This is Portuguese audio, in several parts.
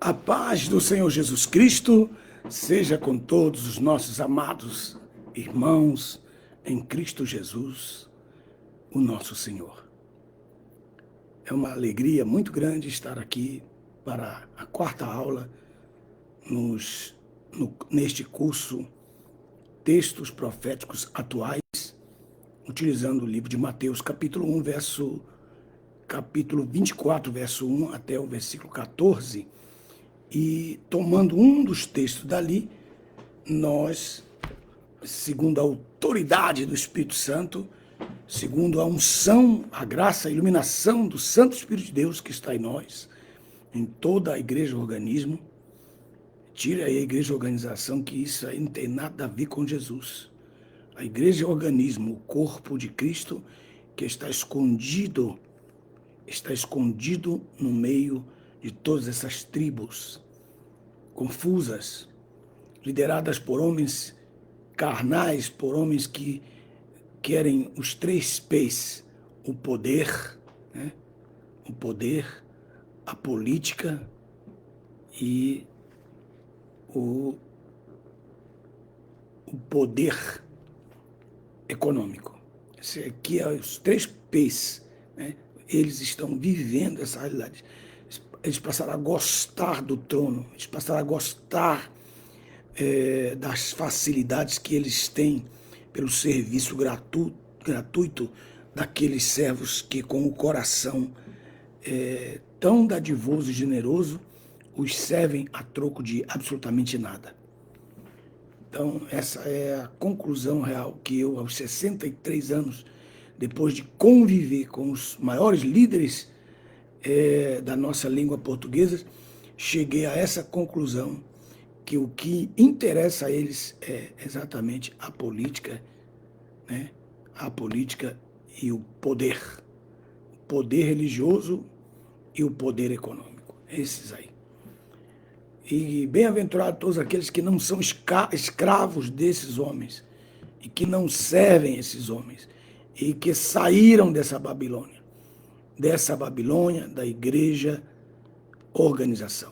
A paz do Senhor Jesus Cristo seja com todos os nossos amados irmãos em Cristo Jesus, o nosso Senhor. É uma alegria muito grande estar aqui para a quarta aula neste curso Textos Proféticos Atuais, utilizando o livro de Mateus, capítulo 24, verso 1 até o versículo 14. E tomando um dos textos dali, nós, segundo a autoridade do Espírito Santo, segundo a unção, a graça, a iluminação do Santo Espírito de Deus que está em nós, em toda a igreja organismo, tira aí a igreja organização, que isso aí não tem nada a ver com Jesus. A igreja é organismo, o corpo de Cristo, que está escondido no meio de todas essas tribos confusas, lideradas por homens carnais, por homens que querem os 3 P's: o poder, né? O poder, a política e o poder econômico. Esse aqui é os 3 P's, né? Eles estão vivendo essa realidade. Eles passaram a gostar do trono, eles passaram a gostar das facilidades que eles têm pelo serviço gratuito daqueles servos que, com o coração tão dadivoso e generoso, os servem a troco de absolutamente nada. Então, essa é a conclusão real que eu, aos 63 anos, depois de conviver com os maiores líderes da nossa língua portuguesa, cheguei a essa conclusão, que o que interessa a eles é exatamente a política, né? A política e o poder religioso e o poder econômico, esses aí. E bem-aventurados todos aqueles que não são escravos desses homens, e que não servem esses homens, e que saíram dessa Babilônia, da igreja organização.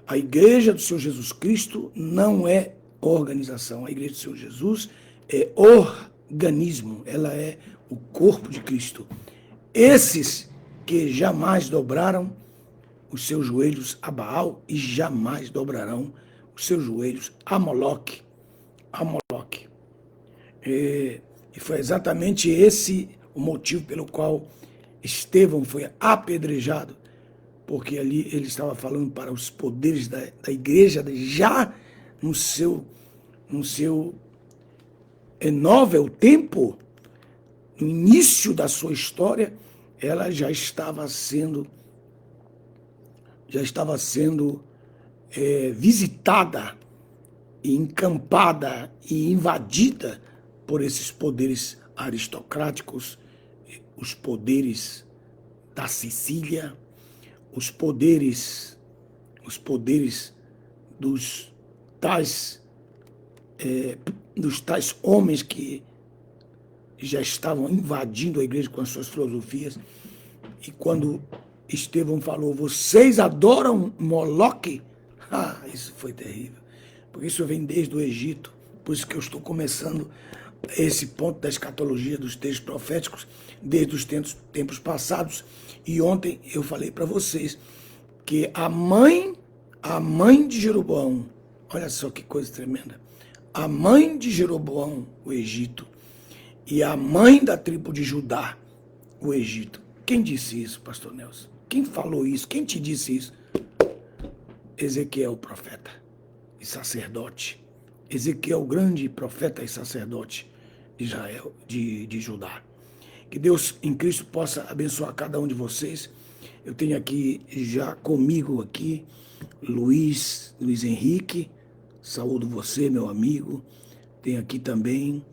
A igreja do Senhor Jesus Cristo não é organização. A igreja do Senhor Jesus é organismo. Ela é o corpo de Cristo. Esses que jamais dobraram os seus joelhos a Baal e jamais dobrarão os seus joelhos a Moloque. E foi exatamente esse o motivo pelo qual Estevão foi apedrejado, porque ali ele estava falando para os poderes da igreja, já no seu novel tempo, no início da sua história, ela já estava sendo visitada, e encampada e invadida por esses poderes aristocráticos, os poderes da Sicília, os poderes dos tais homens que já estavam invadindo a igreja com as suas filosofias. E quando Estevão falou: vocês adoram Moloque? Isso foi terrível, porque isso vem desde o Egito. Por isso que eu estou começando esse ponto da escatologia dos textos proféticos desde os tempos passados. E ontem eu falei para vocês que a mãe de Jeroboão, olha só que coisa tremenda, a mãe de Jeroboão, o Egito, e a mãe da tribo de Judá, o Egito. Quem disse isso, pastor Nelson? Quem falou isso? Quem te disse isso? Ezequiel, profeta e sacerdote. Ezequiel, grande profeta e sacerdote de Israel, de Judá. Que Deus em Cristo possa abençoar cada um de vocês. Eu tenho aqui já comigo aqui Luiz Henrique, saúdo você, meu amigo. Tem aqui também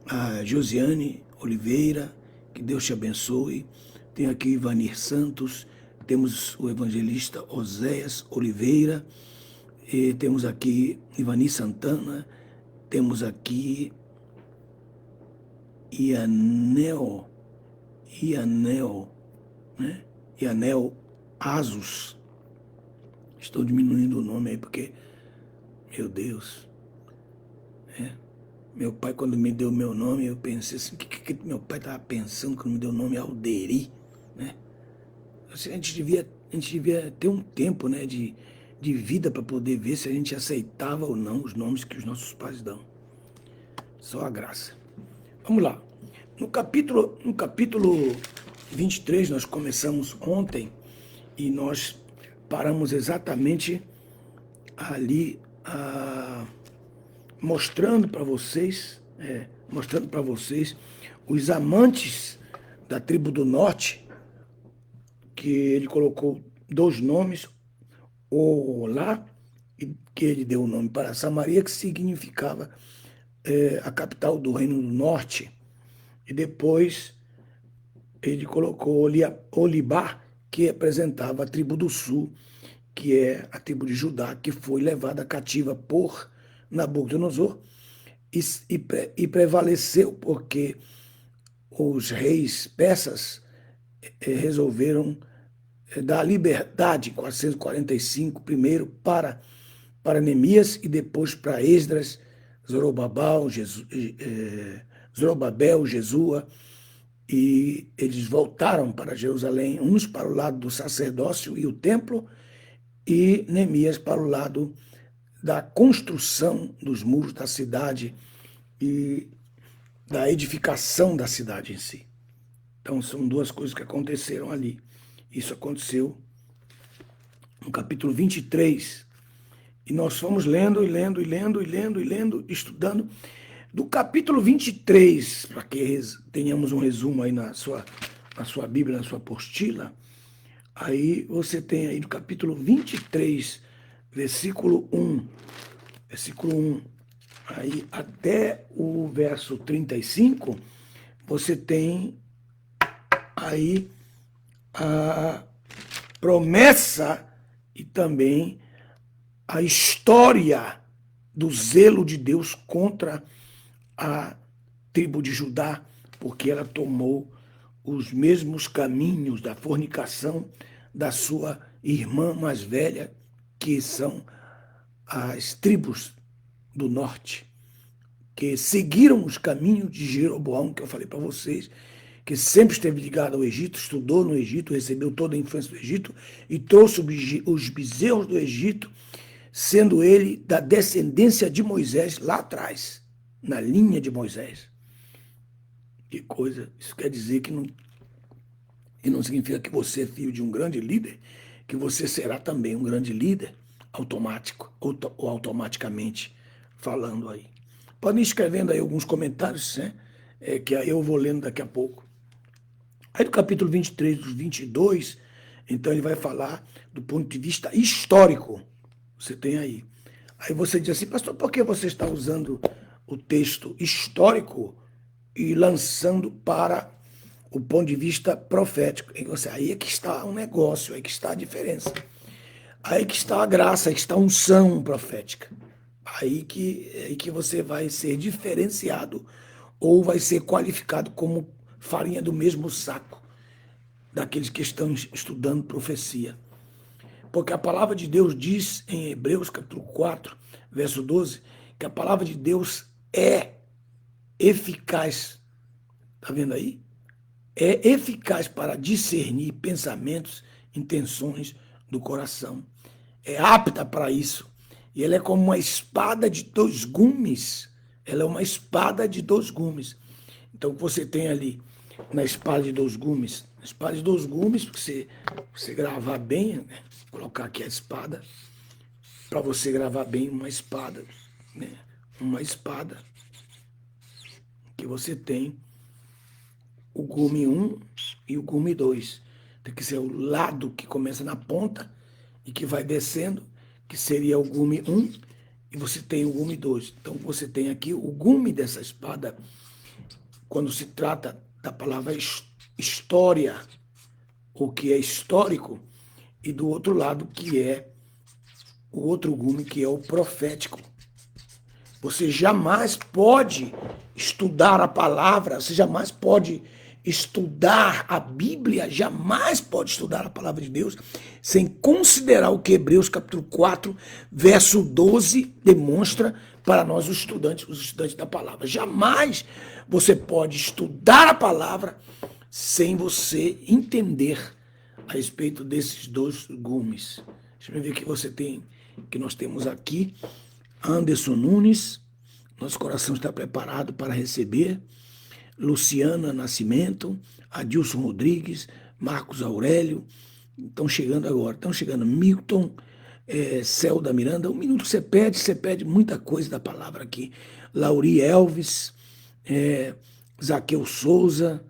a Josiane Oliveira, que Deus te abençoe. Tem aqui Ivanir Santos, temos o evangelista Oséias Oliveira, e temos aqui Ivani Santana, temos aqui Ianel, né? Ianel Asos, Estou diminuindo o nome aí porque, meu Deus, meu pai, quando me deu meu nome, eu pensei assim, o que meu pai estava pensando quando me deu o nome Alderi, né? Assim, a gente devia ter um tempo, né, de vida para poder ver se a gente aceitava ou não os nomes que os nossos pais dão. Só a graça. Vamos lá. No capítulo 23, nós começamos ontem e nós paramos exatamente ali, mostrando para vocês os amantes da tribo do norte, que ele colocou dois nomes, Olá, que ele deu o nome para Samaria, que significava a capital do Reino do Norte, e depois ele colocou Olibar, que representava a tribo do sul, que é a tribo de Judá, que foi levada cativa por Nabucodonosor e prevaleceu porque os reis persas resolveram dar liberdade, 445, primeiro para Neemias e depois para Esdras, Zorobabel, Jesua, e eles voltaram para Jerusalém, uns para o lado do sacerdócio e o templo, e Neemias para o lado da construção dos muros da cidade e da edificação da cidade em si. Então, são duas coisas que aconteceram ali. Isso aconteceu no capítulo 23. E nós fomos lendo, estudando. Do capítulo 23, para que tenhamos um resumo aí na sua Bíblia, na sua apostila, aí você tem aí do capítulo 23, versículo 1, aí até o verso 35, você tem aí a promessa e também a história do zelo de Deus contra a tribo de Judá, porque ela tomou os mesmos caminhos da fornicação da sua irmã mais velha, que são as tribos do norte, que seguiram os caminhos de Jeroboão, que eu falei para vocês, que sempre esteve ligado ao Egito, estudou no Egito, recebeu toda a influência do Egito e trouxe os bezerros do Egito, sendo ele da descendência de Moisés lá atrás, na linha de Moisés. Que coisa, isso quer dizer que não significa que você é filho de um grande líder, que você será também um grande líder, automático, ou automaticamente falando aí. Podem ir escrevendo aí alguns comentários, né? Que aí eu vou lendo daqui a pouco. Aí do capítulo 23, dos 22, então ele vai falar do ponto de vista histórico. Você tem aí. Aí você diz assim, pastor, por que você está usando o texto histórico e lançando para o ponto de vista profético? Aí é que está um negócio, aí que está a diferença. Aí que está a graça, aí que está a unção profética. Aí que você vai ser diferenciado ou vai ser qualificado como farinha do mesmo saco daqueles que estão estudando profecia. Porque a palavra de Deus diz em Hebreus capítulo 4, verso 12, que a palavra de Deus é eficaz. Está vendo aí? É eficaz para discernir pensamentos, intenções do coração. É apta para isso. E ela é como uma espada de dois gumes. Ela é uma espada de dois gumes. Então, você tem ali na espada de dois gumes, porque você gravar bem, né? Colocar aqui a espada, para você gravar bem uma espada, né? Uma espada que você tem o gume 1 e o gume 2. Tem que ser o lado que começa na ponta e que vai descendo, que seria o gume 1, e você tem o gume 2. Então, você tem aqui o gume dessa espada, quando se trata da palavra história, o que é histórico, e do outro lado, que é o outro gume, que é o profético. Você jamais pode estudar a palavra, você jamais pode estudar a Bíblia, jamais pode estudar a palavra de Deus sem considerar o que Hebreus capítulo 4, verso 12 demonstra para nós os estudantes da palavra. Jamais você pode estudar a palavra sem você entender a respeito desses dois gumes. Deixa eu ver o que nós temos aqui. Anderson Nunes, nosso coração está preparado para receber. Luciana Nascimento, Adilson Rodrigues, Marcos Aurélio, estão chegando agora. Estão chegando Milton, Celda Miranda. Um minuto você perde muita coisa da palavra aqui. Lauri Elves, Zaqueu Souza,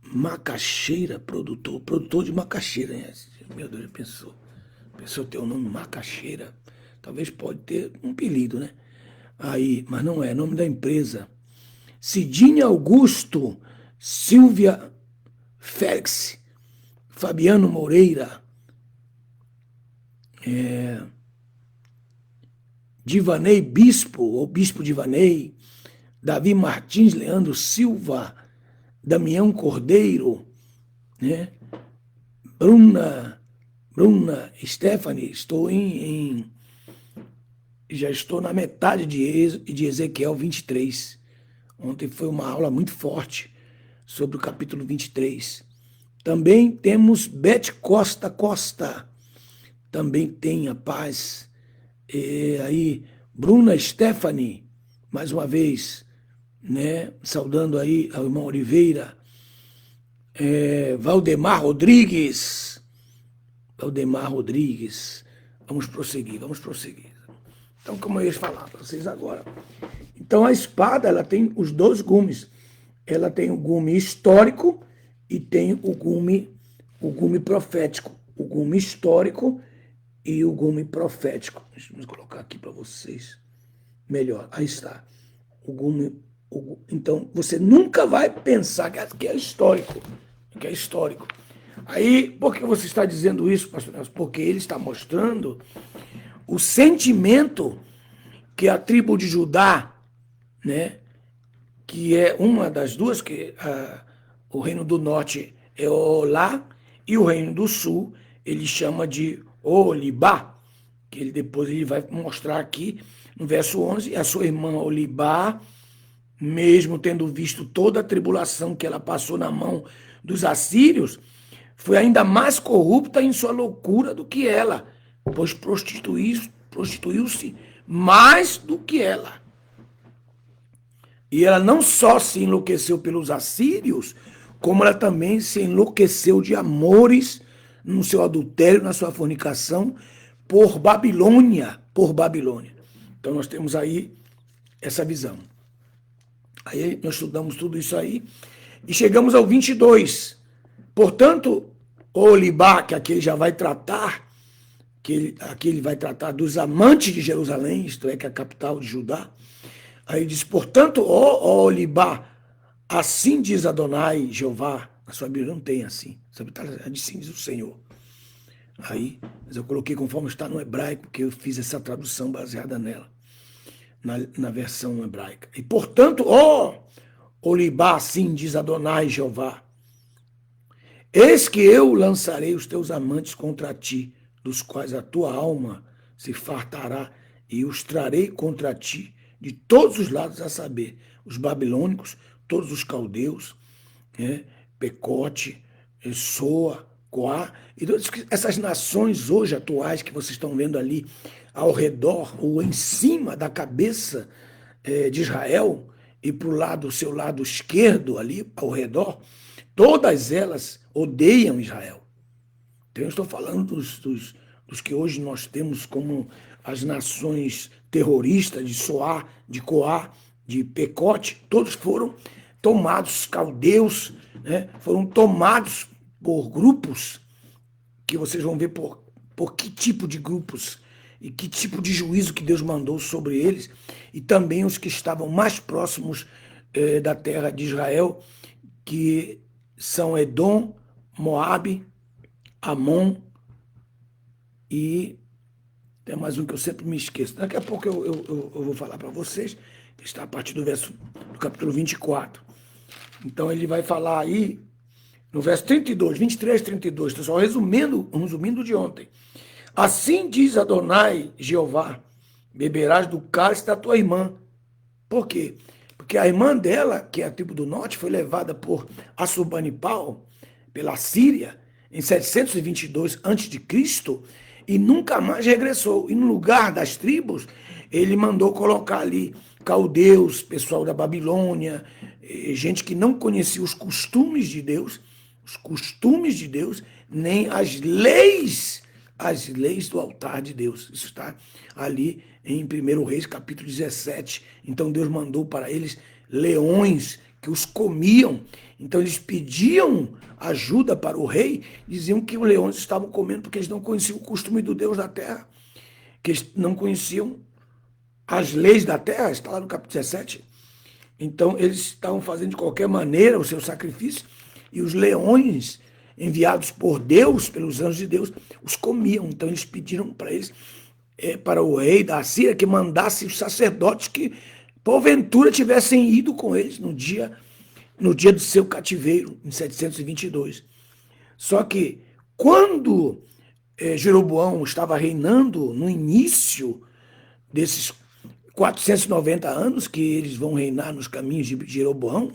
Macaxeira, produtor de macaxeira, né? Meu Deus, pensou ter o nome Macaxeira, talvez pode ter um apelido, né? Aí, mas não é, nome da empresa. Cidine Augusto, Silvia Félix, Fabiano Moreira, Divanei Bispo, ou Bispo Divanei, Davi Martins, Leandro Silva, Damião Cordeiro, né? Bruna, Stephanie, já estou na metade de Ezequiel 23. Ontem foi uma aula muito forte sobre o capítulo 23. Também temos Beth Costa, também tem a paz. Aí, Bruna Stephanie, mais uma vez, né, saudando aí ao irmão Oliveira, Valdemar Rodrigues, vamos prosseguir. Então, como eu ia falar para vocês agora, então a espada, ela tem os dois gumes, ela tem o gume histórico e tem o gume profético, o gume histórico e o gume profético. Deixa eu colocar aqui para vocês melhor, aí está, então, você nunca vai pensar que é histórico. Aí, por que você está dizendo isso, pastor Nelson? Porque ele está mostrando o sentimento que a tribo de Judá, né, que é uma das duas, o reino do norte é Olá, e o reino do sul ele chama de Olibá, que depois ele vai mostrar aqui no verso 11, a sua irmã Olibá, mesmo tendo visto toda a tribulação que ela passou na mão dos assírios, foi ainda mais corrupta em sua loucura do que ela, pois prostituiu-se mais do que ela. E ela não só se enlouqueceu pelos assírios, como ela também se enlouqueceu de amores no seu adultério, na sua fornicação, por Babilônia. Então nós temos aí essa visão. Aí nós estudamos tudo isso aí e chegamos ao 22. Portanto, Olibá, que aqui ele já vai tratar, aqui ele vai tratar dos amantes de Jerusalém, isto é, que é a capital de Judá. Aí ele diz, portanto, ó Olibá, assim diz Adonai, Jeová. Na sua Bíblia não tem assim, assim diz o Senhor. Aí, mas eu coloquei conforme está no hebraico, porque eu fiz essa tradução baseada nela. Na versão hebraica. E, portanto, Olibá, assim diz Adonai Jeová, eis que eu lançarei os teus amantes contra ti, dos quais a tua alma se fartará, e os trarei contra ti de todos os lados, a saber, os babilônicos, todos os caldeus, Pecote, Soa, Coá, e todas essas nações hoje atuais que vocês estão vendo ali ao redor ou em cima da cabeça de Israel e para o seu lado esquerdo ali ao redor, todas elas odeiam Israel. Então eu estou falando dos que hoje nós temos como as nações terroristas de Soá, de Coá, de Pecote, todos foram tomados, caldeus, né, foram tomados por grupos que vocês vão ver por que tipo de grupos e que tipo de juízo que Deus mandou sobre eles, e também os que estavam mais próximos da terra de Israel, que são Edom, Moabe, Amon e tem mais um que eu sempre me esqueço. Daqui a pouco eu vou falar para vocês. está a partir do capítulo 24. Então ele vai falar aí, no verso 32, 23, 32, estou só resumindo de ontem. Assim diz Adonai, Jeová, beberás do cálice da tua irmã. Por quê? Porque a irmã dela, que é a tribo do norte, foi levada por Assurbanipal, pela Síria, em 722 a.C., e nunca mais regressou. E no lugar das tribos, ele mandou colocar ali caldeus, pessoal da Babilônia, gente que não conhecia os costumes de Deus, nem as leis do altar de Deus. Isso está ali em 1 Reis, capítulo 17. Então Deus mandou para eles leões que os comiam. Então eles pediam ajuda para o rei, diziam que os leões estavam comendo porque eles não conheciam o costume do Deus da terra, que eles não conheciam as leis da terra, está lá no capítulo 17. Então eles estavam fazendo de qualquer maneira o seu sacrifício, e os leões enviados por Deus, pelos anjos de Deus, os comiam. Então eles pediram para eles, para o rei da Síria, que mandasse os sacerdotes que porventura tivessem ido com eles no dia do seu cativeiro, em 722. Só que quando Jeroboão estava reinando, no início desses 490 anos que eles vão reinar nos caminhos de Jeroboão,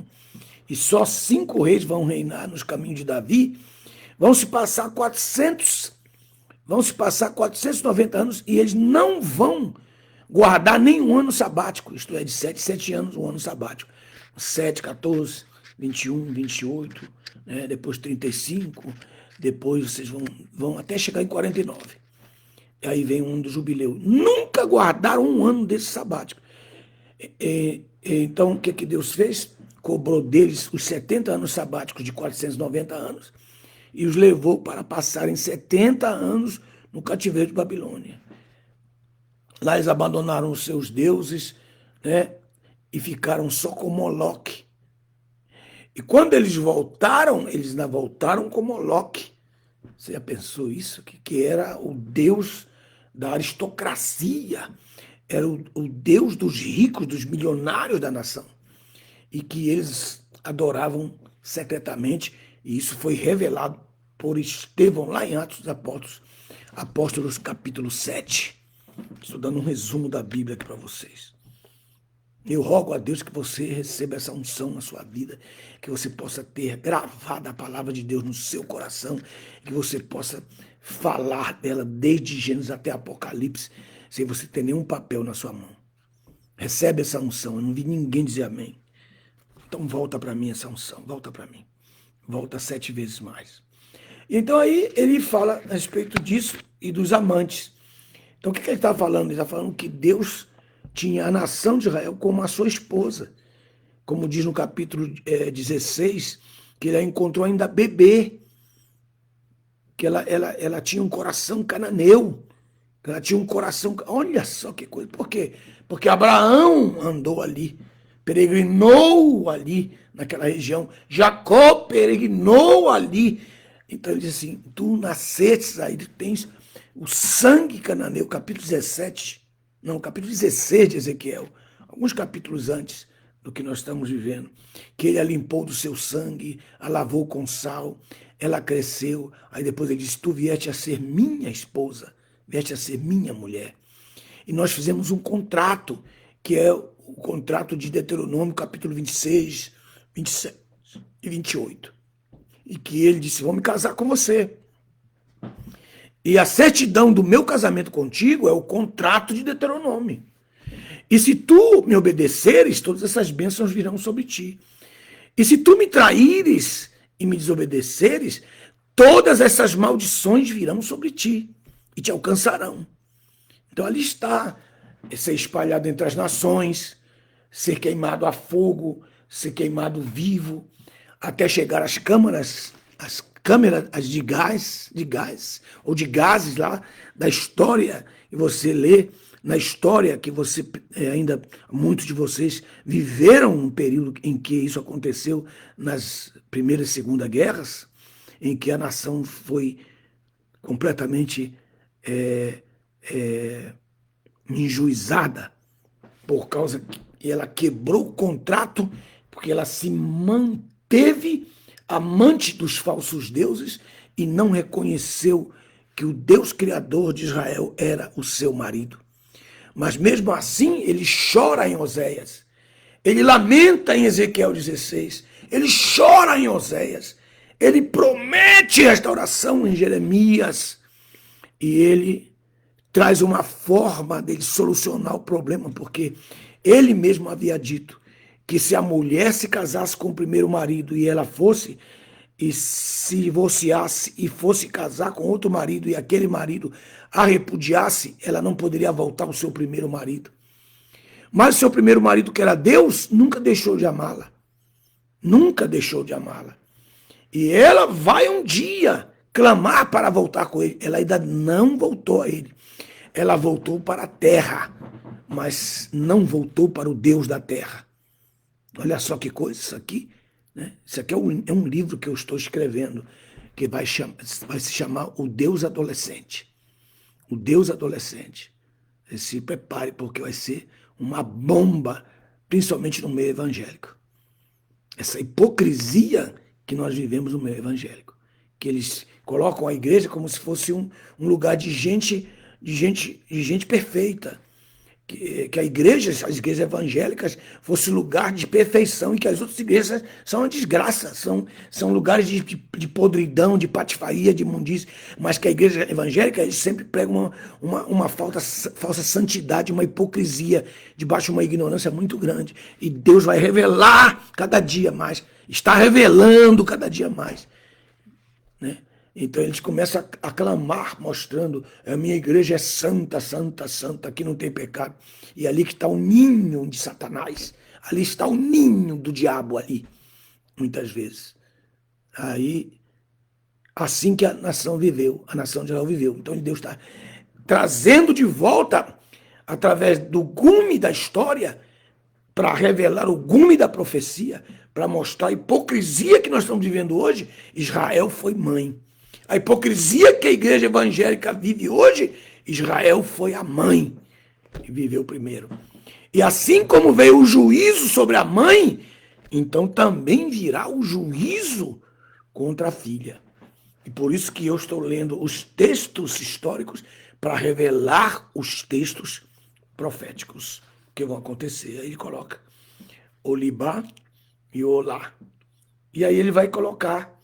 e só 5 reis vão reinar nos caminhos de Davi, vão se passar 490 anos, e eles não vão guardar nenhum ano sabático, isto é, de 7 anos, um ano sabático. 7, 14, 21, 28, né? Depois 35, depois vocês vão até chegar em 49. E aí vem um do jubileu. Nunca guardaram um ano desse sabático. Então, o que Deus fez? Cobrou deles os 70 anos sabáticos de 490 anos e os levou para passarem 70 anos no cativeiro de Babilônia. Lá eles abandonaram os seus deuses, né, e ficaram só com Moloque. E quando eles ainda voltaram com Moloque. Você já pensou isso? Que era o deus da aristocracia, era o deus dos ricos, dos milionários da nação, e que eles adoravam secretamente, e isso foi revelado por Estevão lá em Atos dos Apóstolos, capítulo 7. Estou dando um resumo da Bíblia aqui para vocês. Eu rogo a Deus que você receba essa unção na sua vida, que você possa ter gravada a palavra de Deus no seu coração, que você possa falar dela desde Gênesis até Apocalipse, sem você ter nenhum papel na sua mão. Recebe essa unção. Eu não vi ninguém dizer amém. Então volta para mim essa unção, volta para mim. Volta 7 vezes mais. Então aí ele fala a respeito disso e dos amantes. Então o que ele está falando? Ele está falando que Deus tinha a nação de Israel como a sua esposa. Como diz no capítulo 16, que ele a encontrou ainda bebê, que ela tinha um coração cananeu, que ela tinha um coração... Olha só que coisa. Por quê? Porque Abraão andou ali, peregrinou ali naquela região, Jacó peregrinou ali. Então ele diz assim, tu nascestes aí, tu tens o sangue cananeu, capítulo 16 de Ezequiel, alguns capítulos antes do que nós estamos vivendo, que ele a limpou do seu sangue, a lavou com sal, ela cresceu, aí depois ele disse, tu vieste a ser minha esposa, vieste a ser minha mulher. E nós fizemos um contrato, que é o contrato de Deuteronômio, capítulo 26, 27 e 28. E que ele disse, vou me casar com você. E a certidão do meu casamento contigo é o contrato de Deuteronômio. E se tu me obedeceres, todas essas bênçãos virão sobre ti. E se tu me traíres e me desobedeceres, todas essas maldições virão sobre ti e te alcançarão. Então ali está, ser espalhado entre as nações, ser queimado a fogo, ser queimado vivo, até chegar às câmeras de gás, ou de gases lá da história, e você lê na história que você ainda, muitos de vocês viveram um período em que isso aconteceu nas Primeira e Segunda Guerras, em que a nação foi completamente enjuizada por causa E ela quebrou o contrato porque ela se manteve amante dos falsos deuses e não reconheceu que o Deus Criador de Israel era o seu marido. Mas mesmo assim, ele chora em Oséias. Ele lamenta em Ezequiel 16. Ele chora em Oséias. Ele promete restauração em Jeremias. E ele traz uma forma dele solucionar o problema, porque ele mesmo havia dito que se a mulher se casasse com o primeiro marido e ela fosse, e se divorciasse e fosse casar com outro marido e aquele marido a repudiasse, ela não poderia voltar ao seu primeiro marido. Mas o seu primeiro marido, que era Deus, nunca deixou de amá-la. Nunca deixou de amá-la. E ela vai um dia clamar para voltar com ele. Ela ainda não voltou a ele. Ela voltou para a terra, mas não voltou para o Deus da terra. Olha só que coisa isso aqui. Né? Isso aqui é um livro que eu estou escrevendo, que vai se chamar O Deus Adolescente. O Deus Adolescente. Se prepare, porque vai ser uma bomba, principalmente no meio evangélico. Essa hipocrisia que nós vivemos no meio evangélico. Que eles colocam a igreja como se fosse um lugar de gente perfeita. Que as igrejas evangélicas fossem lugar de perfeição e que as outras igrejas são uma desgraça, são lugares de podridão, de patifaria, de imundície, mas que a igreja evangélica eles sempre pregam uma falsa santidade, uma hipocrisia, debaixo de uma ignorância muito grande. E Deus vai revelar cada dia mais, está revelando cada dia mais, né? Então eles começam a clamar, mostrando, a minha igreja é santa, santa, santa, aqui não tem pecado. E ali que está o ninho de Satanás, ali está o ninho do diabo ali, muitas vezes. Aí, assim que a nação viveu, a nação de Israel viveu. Então Deus está trazendo de volta, através do gume da história, para revelar o gume da profecia, para mostrar a hipocrisia que nós estamos vivendo hoje. Israel foi mãe. A hipocrisia que a igreja evangélica vive hoje, Israel foi a mãe que viveu primeiro. E assim como veio o juízo sobre a mãe, então também virá o juízo contra a filha. E por isso que eu estou lendo os textos históricos para revelar os textos proféticos que vão acontecer. Aí ele coloca Olibá e Olá. E aí ele vai colocar,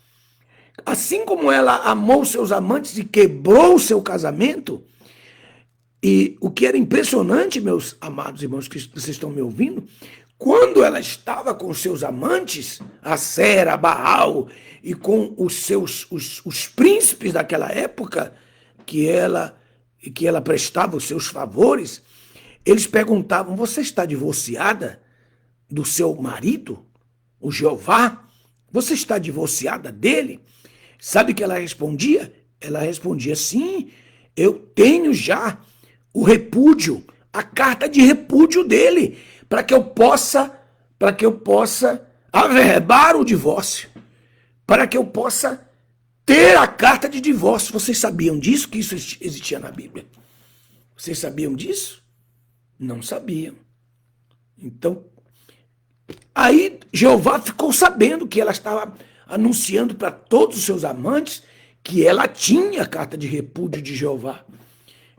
assim como ela amou seus amantes e quebrou o seu casamento, e o que era impressionante, meus amados irmãos que vocês estão me ouvindo, quando ela estava com seus amantes, a Sera, a Baal, e com os príncipes daquela época, que ela prestava os seus favores, eles perguntavam, você está divorciada do seu marido, o Jeová? Você está divorciada dele? Sabe o que ela respondia? Ela respondia, sim, eu tenho já o repúdio, a carta de repúdio dele, para que eu possa averbar o divórcio, para que eu possa ter a carta de divórcio. Vocês sabiam disso, que isso existia na Bíblia? Vocês sabiam disso? Não sabiam. Então, aí Jeová ficou sabendo que ela estava anunciando para todos os seus amantes que ela tinha a carta de repúdio de Jeová.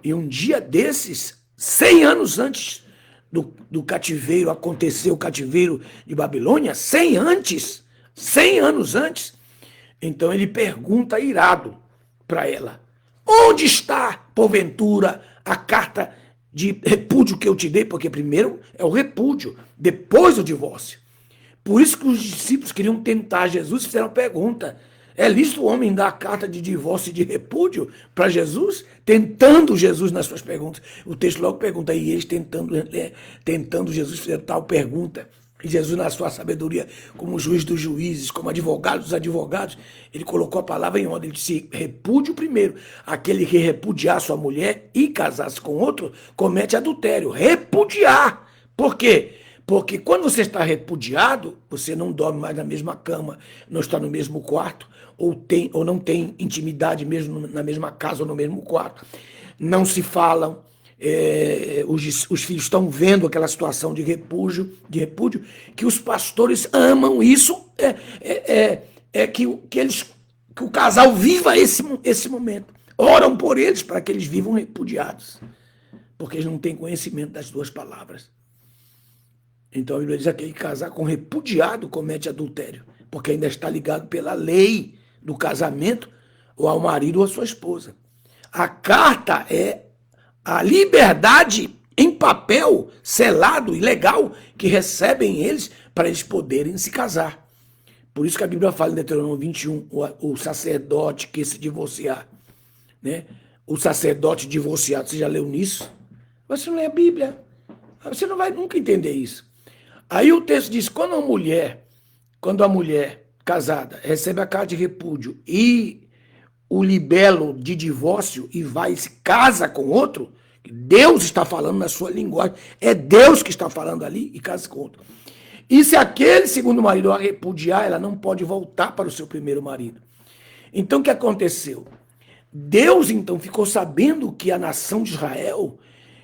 E um dia desses, 100 anos antes do cativeiro, aconteceu o cativeiro de Babilônia, 100 anos antes, então ele pergunta irado para ela, onde está, porventura, a carta de repúdio que eu te dei? Porque primeiro é o repúdio, depois o divórcio. Por isso que os discípulos queriam tentar Jesus e fizeram a pergunta, é lícito o homem dar a carta de divórcio e de repúdio para Jesus? Tentando Jesus nas suas perguntas. O texto logo pergunta, e eles tentando Jesus fizeram tal pergunta. E Jesus, na sua sabedoria, como juiz dos juízes, como advogado dos advogados, ele colocou a palavra em ordem. Ele disse, repúdio primeiro. Aquele que repudiar sua mulher e casar-se com outro, comete adultério. Repudiar. Por quê? Porque quando você está repudiado, você não dorme mais na mesma cama, não está no mesmo quarto, ou não tem intimidade mesmo na mesma casa ou no mesmo quarto. Não se falam, os filhos estão vendo aquela situação de repúdio, que os pastores amam isso, que o casal viva esse momento. Oram por eles para que eles vivam repudiados, porque eles não têm conhecimento das duas palavras. Então a Bíblia diz que aquele casar com repudiado comete adultério, porque ainda está ligado pela lei do casamento ou ao marido ou à sua esposa. A carta é a liberdade em papel, selado e legal, que recebem eles para eles poderem se casar. Por isso que a Bíblia fala em Deuteronômio 21, o sacerdote que se divorciar, né? O sacerdote divorciado, você já leu nisso? Você não lê a Bíblia, você não vai nunca entender isso. Aí o texto diz, quando a mulher casada recebe a carta de repúdio e o libelo de divórcio e vai e se casa com outro, Deus está falando na sua linguagem, é Deus que está falando ali e casa com outro. E se aquele segundo marido a repudiar, ela não pode voltar para o seu primeiro marido. Então o que aconteceu? Deus então ficou sabendo que a nação de Israel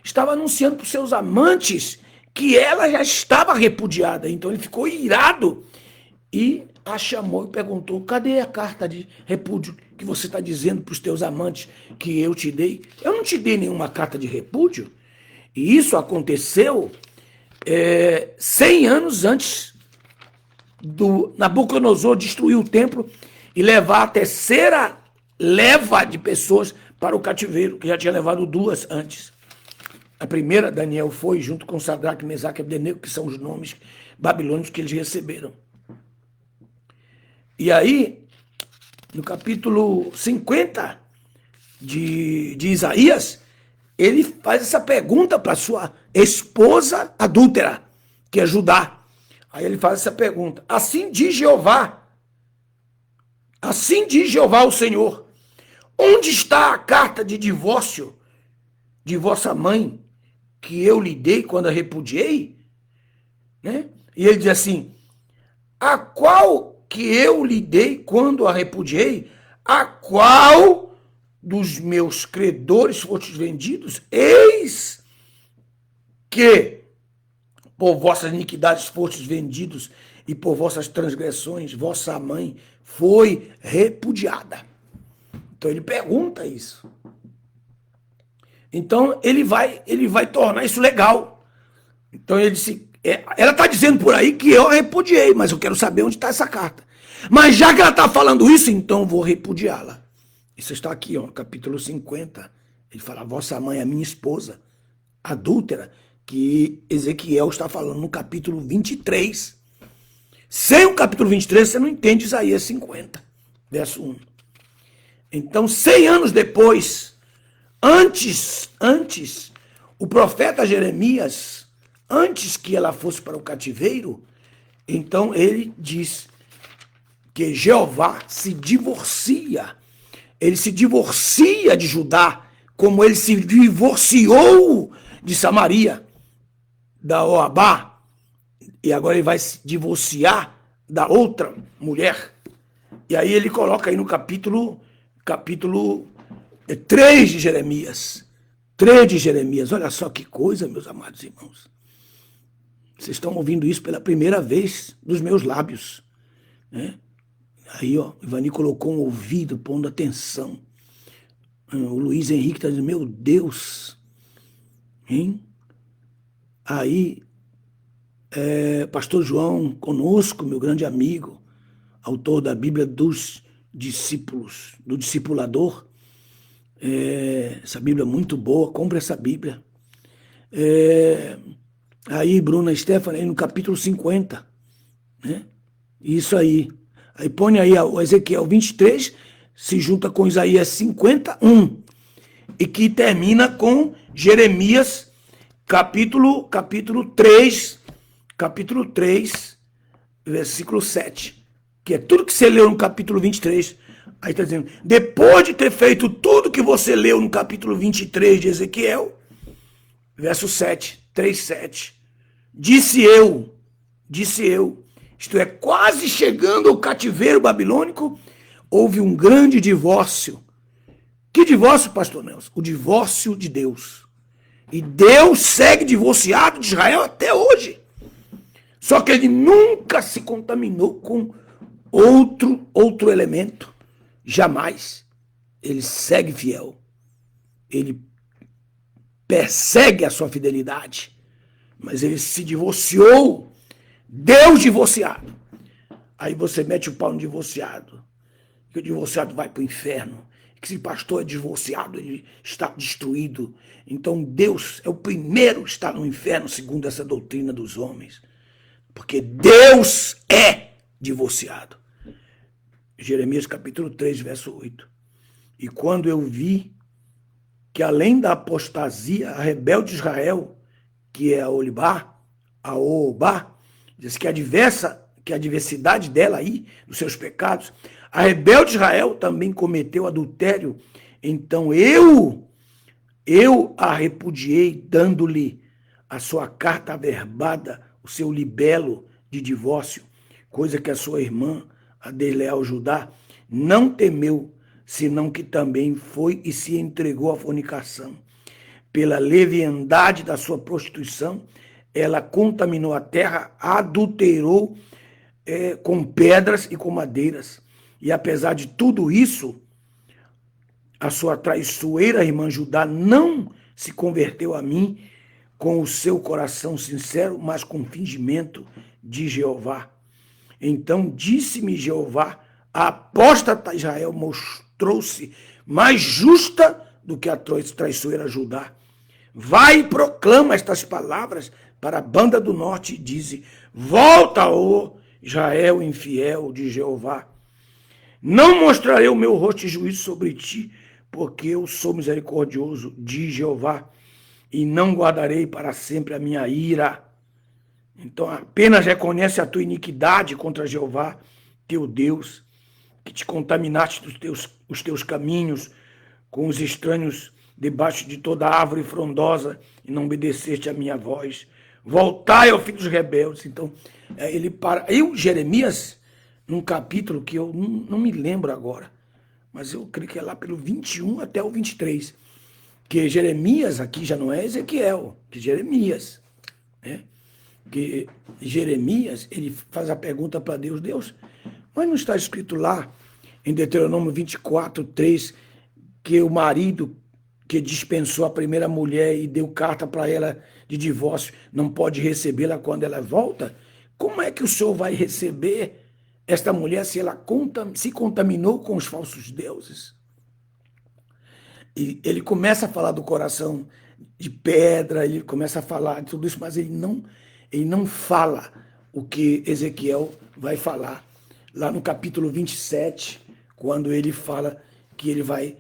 estava anunciando para os seus amantes que ela já estava repudiada. Então ele ficou irado e a chamou e perguntou, cadê a carta de repúdio que você está dizendo para os teus amantes que eu te dei? Eu não te dei nenhuma carta de repúdio. E isso aconteceu 100 anos antes do Nabucodonosor destruir o templo e levar a terceira leva de pessoas para o cativeiro, que já tinha levado 2 antes. A primeira, Daniel foi junto com Sadraque, Mesaque e Abdenego, que são os nomes babilônicos que eles receberam. E aí, no capítulo 50 de Isaías, ele faz essa pergunta para sua esposa adúltera, que é Judá. Aí ele faz essa pergunta, assim diz Jeová o Senhor, onde está a carta de divórcio de vossa mãe, que eu lhe dei quando a repudiei? Né? E ele diz assim, a qual que eu lhe dei quando a repudiei? A qual dos meus credores fostes vendidos? Eis que por vossas iniquidades fostes vendidos e por vossas transgressões vossa mãe foi repudiada. Então ele pergunta isso. Então ele vai tornar isso legal. Então ele disse, ela está dizendo por aí que eu a repudiei, mas eu quero saber onde está essa carta. Mas já que ela está falando isso, então eu vou repudiá-la. Isso está aqui, ó, capítulo 50. Ele fala, vossa mãe é minha esposa, adúltera, que Ezequiel está falando no capítulo 23. Sem o capítulo 23, você não entende Isaías 50, verso 1. Então, 100 anos depois, antes, o profeta Jeremias, antes que ela fosse para o cativeiro, então ele diz que Jeová se divorcia. Ele se divorcia de Judá, como ele se divorciou de Samaria, da Oabá, e agora ele vai se divorciar da outra mulher. E aí ele coloca aí no capítulo 3 de Jeremias. 3 de Jeremias. Olha só que coisa, meus amados irmãos. Vocês estão ouvindo isso pela primeira vez dos meus lábios, né? Aí, ó, Ivani colocou um ouvido, pondo atenção. O Luiz Henrique está dizendo, meu Deus, hein? Aí, pastor João, conosco, meu grande amigo, autor da Bíblia dos discípulos, do discipulador. Essa Bíblia é muito boa, compre essa Bíblia. Aí, Bruna Stephanie, no capítulo 50, né? Isso aí. Aí põe aí o Ezequiel 23, se junta com Isaías 51, e que termina com Jeremias capítulo 3, versículo 7, que é tudo que você leu no capítulo 23. Aí está dizendo, depois de ter feito tudo que você leu no capítulo 23 de Ezequiel, verso 7, 3:7, disse eu, isto é, quase chegando ao cativeiro babilônico, houve um grande divórcio. Que divórcio, pastor Nelson? O divórcio de Deus. E Deus segue divorciado de Israel até hoje. Só que ele nunca se contaminou com outro elemento. Jamais. Ele segue fiel. Ele persegue a sua fidelidade. Mas ele se divorciou. Deus divorciado. Aí você mete o pau no divorciado. Que o divorciado vai para o inferno. Que se pastor é divorciado, ele está destruído. Então Deus é o primeiro a estar no inferno, segundo essa doutrina dos homens. Porque Deus é divorciado. Jeremias capítulo 3, verso 8. E quando eu vi que além da apostasia, a rebelde Israel, que é a Olibá, a Oobá, diz que a diversidade dela aí, dos seus pecados, a rebelde Israel também cometeu adultério. Então eu a repudiei, dando-lhe a sua carta averbada, o seu libelo de divórcio, coisa que a sua irmã, a desleal Judá, não temeu, senão que também foi e se entregou à fornicação. Pela leviandade da sua prostituição, ela contaminou a terra, adulterou com pedras e com madeiras. E apesar de tudo isso, a sua traiçoeira irmã Judá não se converteu a mim com o seu coração sincero, mas com fingimento de Jeová. Então disse-me Jeová, a apóstata Israel mostrou-se mais justa do que a traiçoeira Judá. Vai e proclama estas palavras para a banda do norte e diz: volta, ó Israel infiel de Jeová. Não mostrarei o meu rosto de juízo sobre ti, porque eu sou misericordioso, diz Jeová, e não guardarei para sempre a minha ira. Então apenas reconhece a tua iniquidade contra Jeová, teu Deus, que te contaminaste os teus caminhos com os estranhos debaixo de toda árvore frondosa e não obedeceste a minha voz. Voltai ao filho dos rebeldes. Então ele para. Aí o Jeremias, num capítulo que eu não me lembro agora, mas eu creio que é lá pelo 21 até o 23, que Jeremias aqui já não é Ezequiel, que Jeremias, né? Que Jeremias, ele faz a pergunta para Deus, Deus, mas não está escrito lá em Deuteronômio 24, 3, que o marido que dispensou a primeira mulher e deu carta para ela de divórcio não pode recebê-la quando ela volta? Como é que o Senhor vai receber esta mulher se ela se contaminou com os falsos deuses? E ele começa a falar do coração de pedra, ele começa a falar de tudo isso, mas ele não fala o que Ezequiel vai falar lá no capítulo 27, quando ele fala que ele vai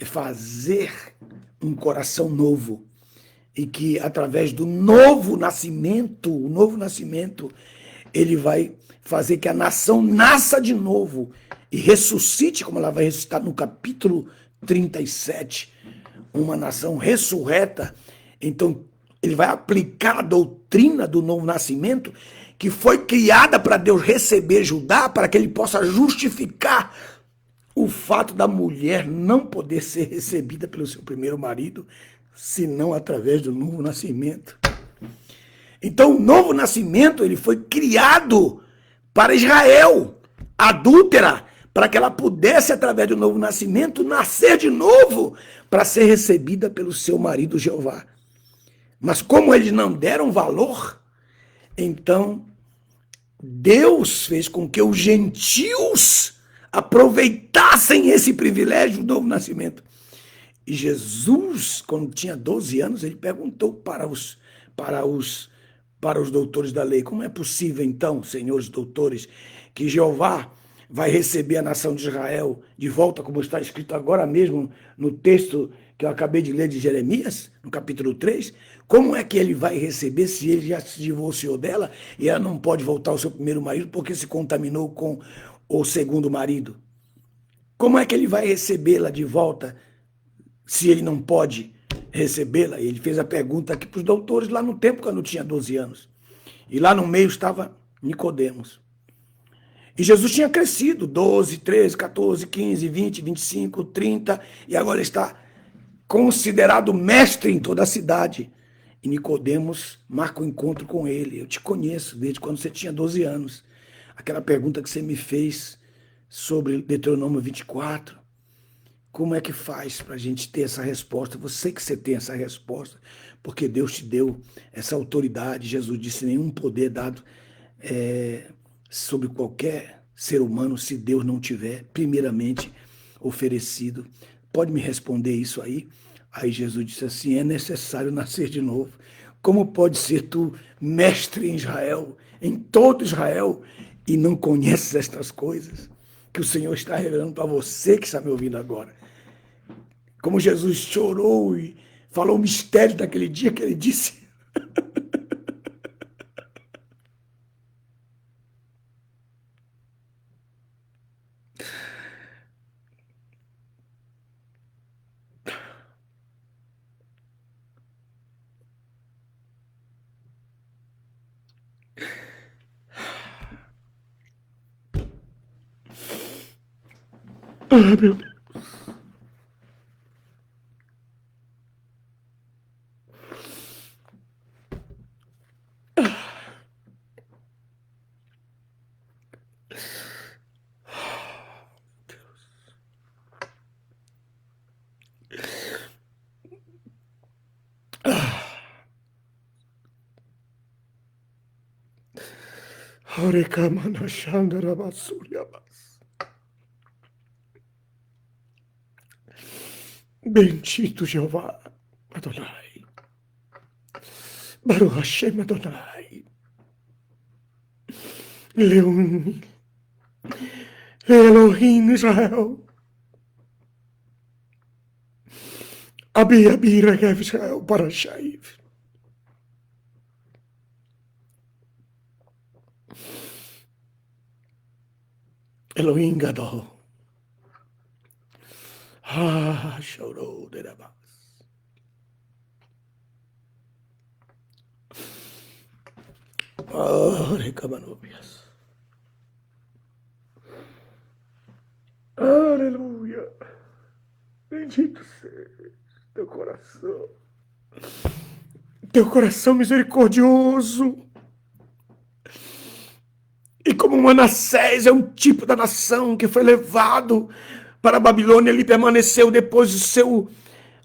fazer um coração novo e que através do novo nascimento, ele vai fazer que a nação nasça de novo e ressuscite, como ela vai ressuscitar no capítulo 37, uma nação ressurreta. Então, ele vai aplicar a doutrina do novo nascimento, que foi criada para Deus receber Judá, para que ele possa justificar o fato da mulher não poder ser recebida pelo seu primeiro marido, senão através do novo nascimento. Então, o novo nascimento ele foi criado para Israel, adúltera, para que ela pudesse, através do novo nascimento, nascer de novo, para ser recebida pelo seu marido Jeová. Mas como eles não deram valor, então Deus fez com que os gentios aproveitassem esse privilégio do novo nascimento. E Jesus, quando tinha 12 anos, ele perguntou para os doutores da lei: como é possível então, senhores doutores, que Jeová vai receber a nação de Israel de volta, como está escrito agora mesmo no texto que eu acabei de ler de Jeremias, no capítulo 3, como é que ele vai receber se ele já se divorciou dela e ela não pode voltar ao seu primeiro marido porque se contaminou com o segundo marido? Como é que ele vai recebê-la de volta se ele não pode recebê-la? Ele fez a pergunta aqui para os doutores lá no tempo, quando tinha 12 anos. E lá no meio estava Nicodemos. E Jesus tinha crescido, 12, 13, 14, 15, 20, 25, 30, e agora está considerado mestre em toda a cidade. E Nicodemos marca o encontro com ele. Eu te conheço desde quando você tinha 12 anos. Aquela pergunta que você me fez sobre Deuteronômio 24. Como é que faz para a gente ter essa resposta? Você que você tem essa resposta, porque Deus te deu essa autoridade. Jesus disse, nenhum poder dado sobre qualquer ser humano se Deus não tiver primeiramente oferecido. Pode me responder isso aí? Aí Jesus disse assim, é necessário nascer de novo. Como pode ser tu mestre em Israel, em todo Israel, e não conheces estas coisas que o Senhor está revelando para você que está me ouvindo agora? Como Jesus chorou e falou o mistério daquele dia que ele disse. Ah, meu Deus. Bendito Jeová, Adonai. Baruch Hashem Adonai. Leon. Elohim Israel. Abi Regev Israel Parashaiv. Elohim Gadol. Chorou de Rabas. Recamanobias. Aleluia. Bendito seja teu coração. Teu coração misericordioso. E como Manassés é um tipo da nação que foi levado para a Babilônia, ele permaneceu depois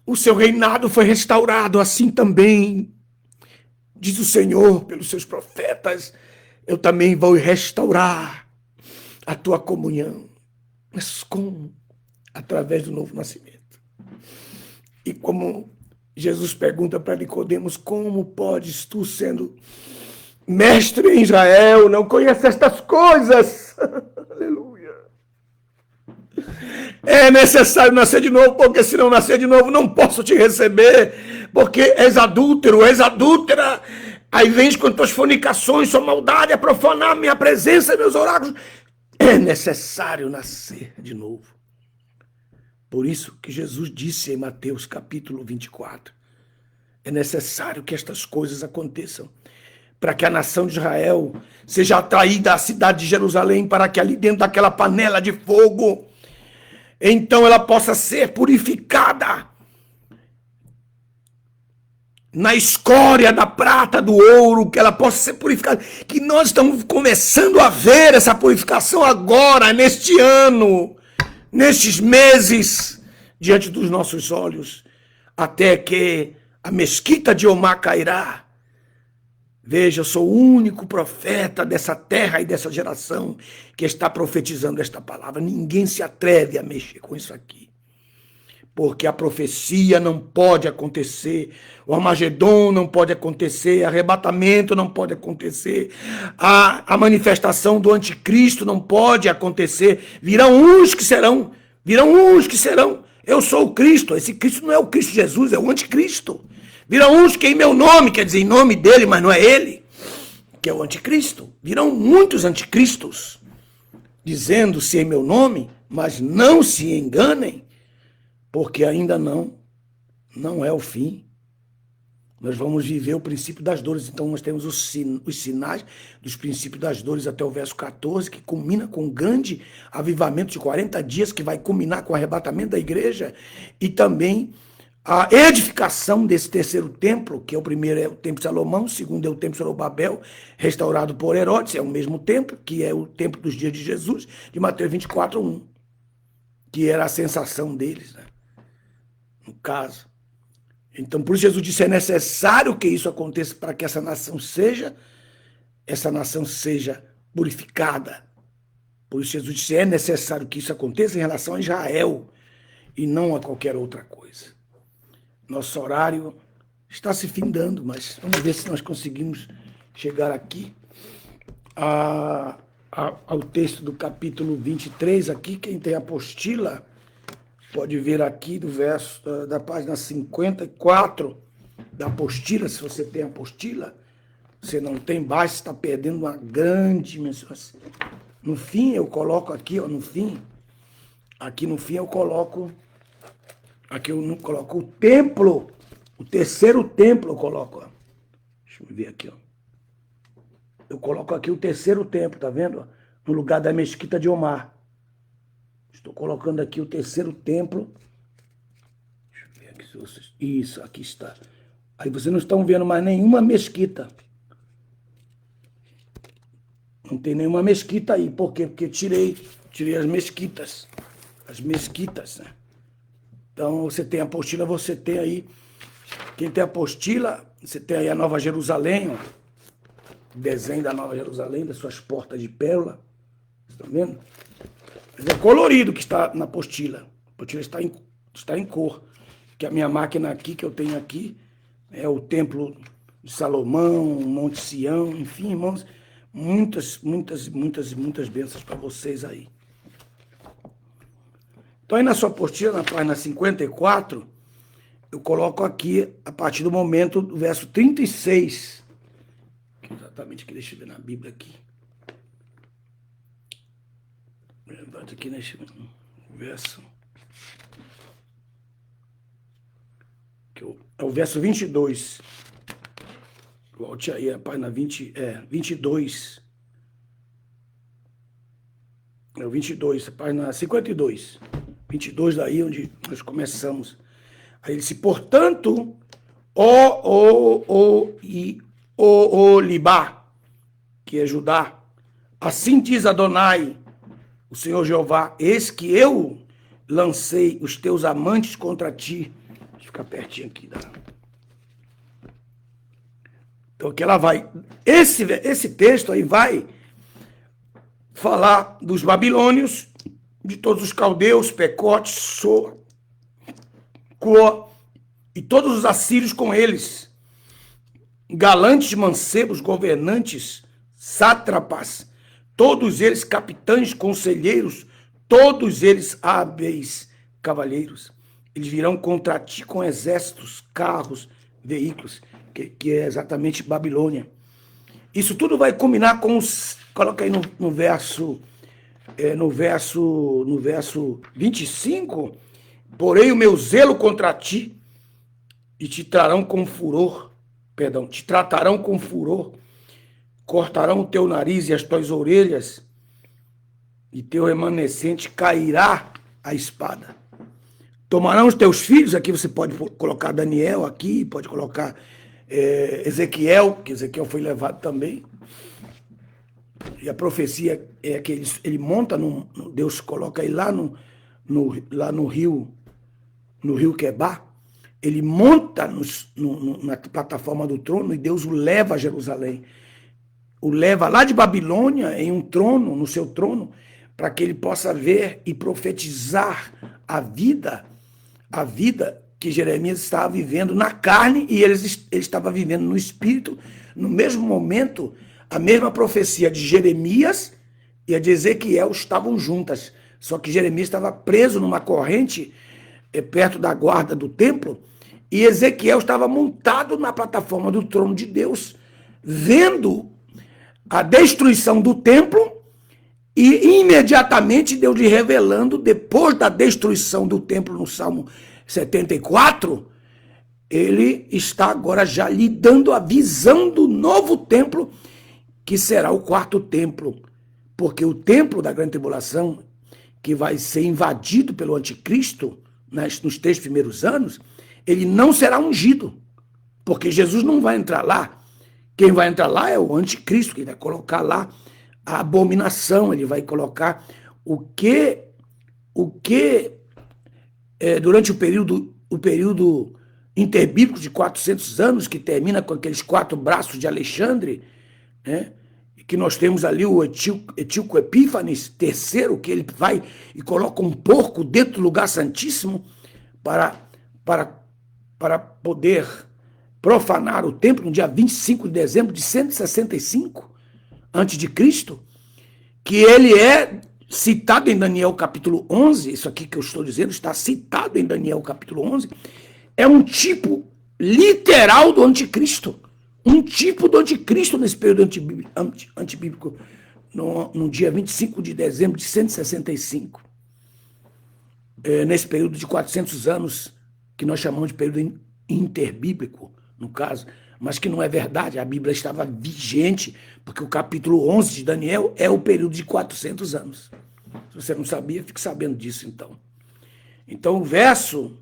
o seu reinado foi restaurado. Assim também, diz o Senhor pelos seus profetas, eu também vou restaurar a tua comunhão. Mas como? Através do novo nascimento. E como Jesus pergunta para Nicodemos, como podes tu, sendo mestre em Israel, não conhecer estas coisas? Aleluia. É necessário nascer de novo, porque se não nascer de novo, não posso te receber, porque és adúltero, és adúltera. Aí vens com tuas fornicações, sua maldade, a profanar minha presença e meus oráculos. É necessário nascer de novo. Por isso que Jesus disse em Mateus capítulo 24, é necessário que estas coisas aconteçam, para que a nação de Israel seja atraída à cidade de Jerusalém, para que ali dentro daquela panela de fogo, então ela possa ser purificada na escória da prata, do ouro, que ela possa ser purificada, que nós estamos começando a ver essa purificação agora, neste ano, nestes meses, diante dos nossos olhos, até que a mesquita de Omar cairá. Veja, eu sou o único profeta dessa terra e dessa geração que está profetizando esta palavra. Ninguém se atreve a mexer com isso aqui. Porque a profecia não pode acontecer, o Armagedon não pode acontecer, arrebatamento não pode acontecer, a manifestação do anticristo não pode acontecer. Virão uns que serão. Eu sou o Cristo. Esse Cristo não é o Cristo Jesus, é o anticristo. Virão uns que em meu nome, quer dizer, em nome dele, mas não é ele, que é o anticristo. Virão muitos anticristos, dizendo-se em meu nome, mas não se enganem, porque ainda não é o fim. Nós vamos viver o princípio das dores. Então nós temos os sinais dos princípios das dores até o verso 14, que culmina com um grande avivamento de 40 dias, que vai culminar com o arrebatamento da igreja, e também a edificação desse terceiro templo, que é o primeiro é o templo de Salomão, o segundo é o templo de Zorobabel, restaurado por Herodes, é o mesmo templo, que é o templo dos dias de Jesus, de Mateus 24:1, que era a sensação deles, né? No caso. Então, por isso Jesus disse, é necessário que isso aconteça para que essa nação seja purificada. Por isso Jesus disse, é necessário que isso aconteça em relação a Israel e não a qualquer outra coisa. Nosso horário está se findando, mas vamos ver se nós conseguimos chegar aqui ao texto do capítulo 23, aqui, quem tem apostila, pode ver aqui do verso da página 54 da apostila, se você tem apostila, você não tem, baixa, está perdendo uma grande mensagem. No fim, eu coloco aqui, ó, no fim, aqui no fim eu coloco, aqui eu não coloco o templo, o terceiro templo eu coloco, ó. Deixa eu ver aqui, ó. Eu coloco aqui o terceiro templo, tá vendo? No lugar da mesquita de Omar. Estou colocando aqui o terceiro templo. Deixa eu ver aqui se vocês... Isso, aqui está. Aí vocês não estão vendo mais nenhuma mesquita. Não tem nenhuma mesquita aí. Por quê? Porque tirei as mesquitas. As mesquitas, né? Então, você tem a apostila, você tem aí... Quem tem a apostila, você tem aí a Nova Jerusalém, ó. O desenho da Nova Jerusalém, das suas portas de pérola. Estão vendo? É colorido que está na apostila. A apostila está em cor. Que a minha máquina aqui, que eu tenho aqui, é o Templo de Salomão, Monte Sião, enfim, irmãos, muitas bênçãos para vocês aí. Então, aí na sua apostila, na página 54, eu coloco aqui, a partir do momento do verso 36, que exatamente aqui, deixa eu ver na Bíblia aqui. Bota aqui nesse verso. É o verso 22. Volte aí a página 22. É o 22, a página 52. 22 daí onde nós começamos. Aí ele disse, portanto, Libá, que é Judá, assim diz Adonai, o Senhor Jeová, eis que eu lancei os teus amantes contra ti. Deixa eu ficar pertinho aqui. Então, que ela vai... Esse texto aí vai falar dos babilônios, de todos os caldeus, Pecote, Soa, Coa, e todos os assírios com eles, galantes, mancebos, governantes, sátrapas, todos eles capitães, conselheiros, todos eles hábeis cavalheiros. Eles virão contra ti com exércitos, carros, veículos, que é exatamente Babilônia. Isso tudo vai culminar com os... Coloca aí no verso 25, porém o meu zelo contra ti, e te tratarão com furor, cortarão o teu nariz e as tuas orelhas, e teu remanescente cairá a espada. Tomarão os teus filhos, aqui você pode colocar Daniel aqui, pode colocar Ezequiel, que Ezequiel foi levado também. E a profecia é que ele monta, Deus coloca ele lá no rio Quebá, ele monta na plataforma do trono e Deus o leva a Jerusalém. O leva lá de Babilônia em um trono, no seu trono, para que ele possa ver e profetizar a vida que Jeremias estava vivendo na carne e ele estava vivendo no espírito. No mesmo momento, a mesma profecia de Jeremias e a de Ezequiel estavam juntas. Só que Jeremias estava preso numa corrente perto da guarda do templo e Ezequiel estava montado na plataforma do trono de Deus, vendo a destruição do templo e imediatamente Deus lhe revelando, depois da destruição do templo no Salmo 74, ele está agora já lhe dando a visão do novo templo, que será o quarto templo. Porque o templo da grande tribulação, que vai ser invadido pelo anticristo nos 3 primeiros anos, ele não será ungido, porque Jesus não vai entrar lá. Quem vai entrar lá é o anticristo, que vai colocar lá a abominação, ele vai colocar durante o período interbíblico de 400 anos, que termina com aqueles 4 braços de Alexandre, né? Que nós temos ali o Etíoco Epífanes III, que ele vai e coloca um porco dentro do lugar santíssimo para poder profanar o templo no dia 25 de dezembro de 165 a.C., que ele é citado em Daniel capítulo 11, isso aqui que eu estou dizendo está citado em Daniel capítulo 11, é um tipo literal do anticristo. Um tipo do anticristo nesse período antibíblico, no dia 25 de dezembro de 165. Nesse período de 400 anos, que nós chamamos de período interbíblico, no caso, mas que não é verdade, a Bíblia estava vigente, porque o capítulo 11 de Daniel é o período de 400 anos. Se você não sabia, fique sabendo disso, então. Então, o verso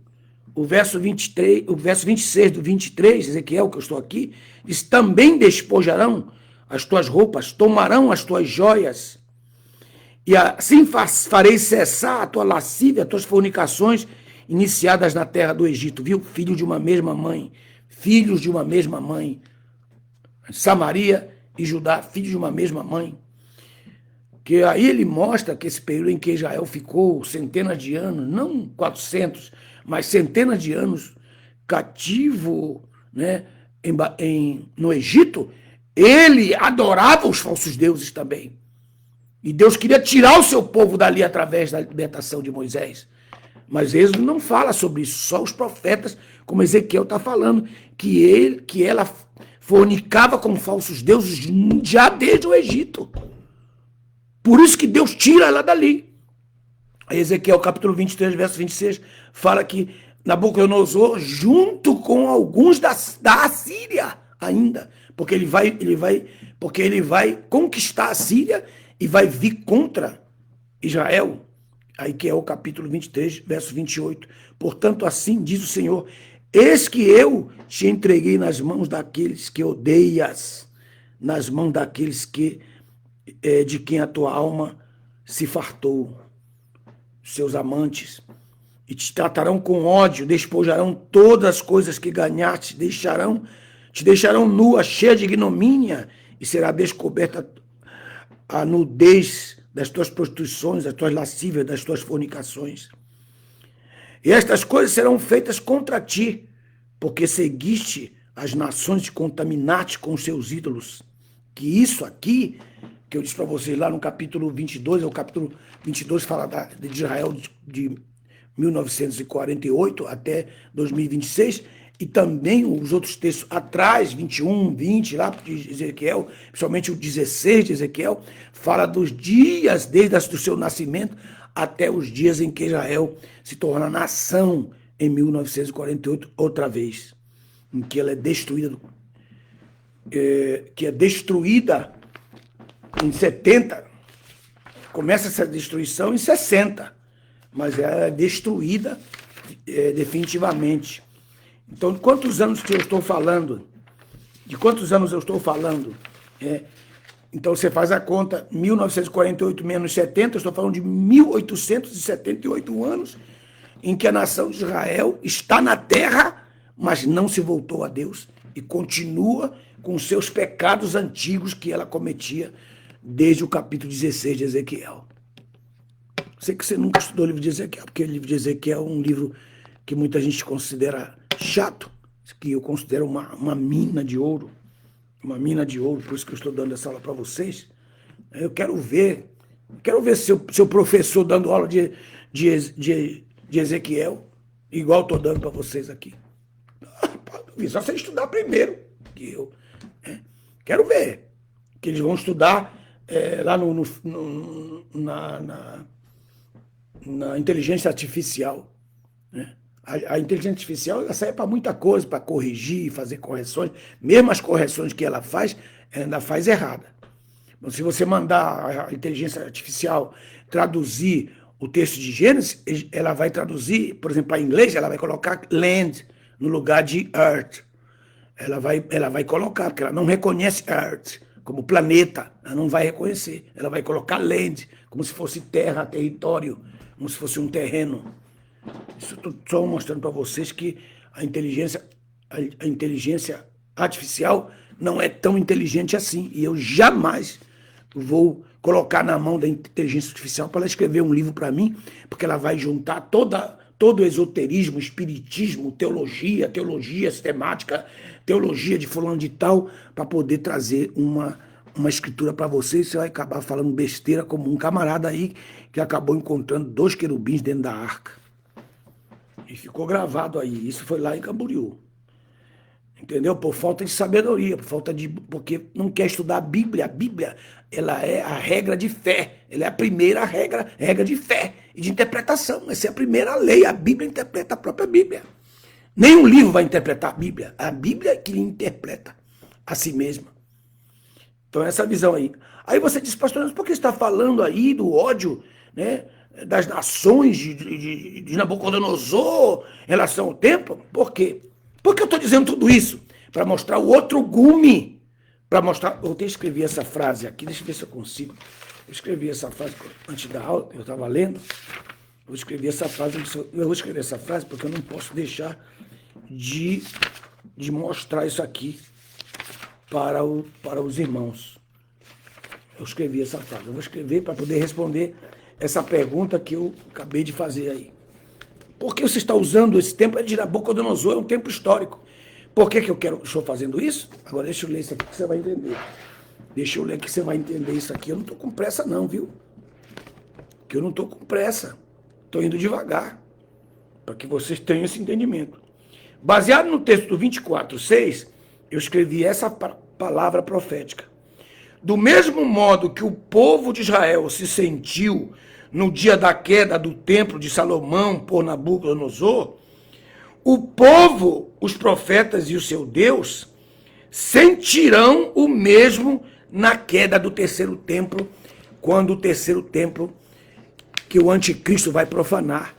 26 do 23, Ezequiel, que eu estou aqui, diz: também despojarão as tuas roupas, tomarão as tuas joias, e assim farei cessar a tua lascívia, as tuas fornicações iniciadas na terra do Egito. Viu? Filhos de uma mesma mãe. Samaria e Judá, filhos de uma mesma mãe. Que aí ele mostra que esse período em que Israel ficou centenas de anos, não 400, mas centenas de anos cativo, né, no Egito, ele adorava os falsos deuses também. E Deus queria tirar o seu povo dali através da libertação de Moisés. Mas Êxodo não fala sobre isso, só os profetas, como Ezequiel está falando, que ela fornicava com falsos deuses já desde o Egito. Por isso que Deus tira ela dali. Ezequiel capítulo 23, verso 26, fala que Nabucodonosor, junto com alguns da Assíria ainda, porque ele vai conquistar a Síria e vai vir contra Israel. Aí que é o capítulo 23, verso 28. Portanto, assim diz o Senhor: eis que eu te entreguei nas mãos daqueles que odeias, nas mãos daqueles de quem a tua alma se fartou, seus amantes, e te tratarão com ódio, despojarão todas as coisas que ganhaste, te deixarão nua, cheia de ignomínia, e será descoberta a nudez das tuas prostituições, das tuas lascívias, das tuas fornicações. E estas coisas serão feitas contra ti, porque seguiste as nações e contaminaste com os seus ídolos. Que isso aqui, que eu disse para vocês lá no capítulo 22, o capítulo 22 fala de Israel de 1948 até 2026, e também os outros textos atrás, 21, 20, lá de Ezequiel, principalmente o 16 de Ezequiel, fala dos dias desde o seu nascimento até os dias em que Israel se torna nação em 1948, outra vez, em que ela é destruída, em 70, começa essa destruição em 60, mas ela é destruída definitivamente. Então, de quantos anos eu estou falando? Então, você faz a conta, 1948 menos 70, eu estou falando de 1878 anos, em que a nação de Israel está na terra, mas não se voltou a Deus e continua com seus pecados antigos que ela cometia desde o capítulo 16 de Ezequiel. Sei que você nunca estudou o livro de Ezequiel, porque o livro de Ezequiel é um livro que muita gente considera chato, que eu considero uma mina de ouro, por isso que eu estou dando essa aula para vocês. Eu quero ver seu professor dando aula de Ezequiel, igual estou dando para vocês aqui. Só você estudar primeiro que eu. Quero ver que eles vão estudar lá na inteligência artificial, né? A inteligência artificial ela serve para muita coisa, para corrigir, fazer correções. Mesmo as correções que ela faz, ela ainda faz errada. Então, se você mandar a inteligência artificial traduzir o texto de Gênesis, ela vai traduzir, por exemplo, para inglês, ela vai colocar land no lugar de Earth. Ela vai colocar, porque ela não reconhece Earth como planeta, ela não vai reconhecer. Ela vai colocar land, como se fosse terra, território, como se fosse um terreno. Isso estou só mostrando para vocês que a inteligência artificial não é tão inteligente assim. E eu jamais vou colocar na mão da inteligência artificial para ela escrever um livro para mim, porque ela vai juntar todo o esoterismo, espiritismo, teologia sistemática, teologia de fulano de tal, para poder trazer uma escritura para você, e você vai acabar falando besteira como um camarada aí que acabou encontrando 2 querubins dentro da arca. E ficou gravado aí. Isso foi lá em Camboriú. Entendeu? Por falta de sabedoria, porque não quer estudar a Bíblia. A Bíblia, ela é a regra de fé. Ela é a primeira regra de fé e de interpretação. Essa é a primeira lei. A Bíblia interpreta a própria Bíblia. Nenhum livro vai interpretar a Bíblia. A Bíblia é que interpreta a si mesma. Então, essa visão aí. Aí você diz, pastor, mas por que você está falando aí do ódio, né, das nações de Nabucodonosor em relação ao templo? Por quê? Por que eu estou dizendo tudo isso? Para mostrar o outro gume. Para mostrar. Eu até escrevi essa frase aqui, deixa eu ver se eu consigo. Eu escrevi essa frase antes da aula, eu estava lendo. Eu vou escrever essa frase porque eu não posso deixar de mostrar isso aqui para os irmãos. Eu escrevi essa frase. Eu vou escrever para poder responder essa pergunta que eu acabei de fazer aí. Por que você está usando esse templo de Nabucodonosor? É um templo histórico. Por que estou fazendo isso? Agora deixa eu ler isso aqui que você vai entender. Deixa eu ler que você vai entender isso aqui. Eu não estou com pressa não, viu? Que eu não estou com pressa. Estou indo devagar. Para que vocês tenham esse entendimento. Baseado no texto do 24:6, eu escrevi essa palavra profética. Do mesmo modo que o povo de Israel se sentiu no dia da queda do templo de Salomão por Nabucodonosor, o povo, os profetas e o seu Deus sentirão o mesmo na queda do terceiro templo, quando o terceiro templo, que o anticristo vai profanar,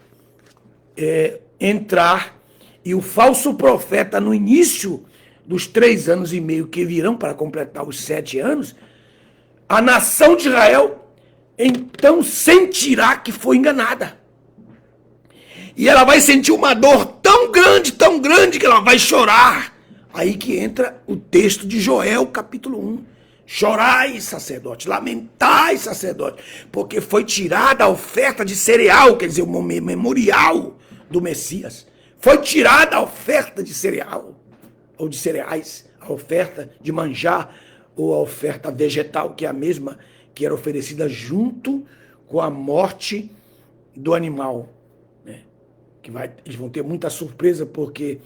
entrar, e o falso profeta, no início dos 3 anos e meio que virão para completar os 7 anos, a nação de Israel então sentirá que foi enganada. E ela vai sentir uma dor tão grande, que ela vai chorar. Aí que entra o texto de Joel, capítulo 1. Chorai, sacerdote, lamentai, sacerdote, porque foi tirada a oferta de cereal, quer dizer, o memorial do Messias. Foi tirada a oferta de cereal, ou de cereais, a oferta de manjar, ou a oferta vegetal, que é a mesma que era oferecida junto com a morte do animal. Né? Eles vão ter muita surpresa, porque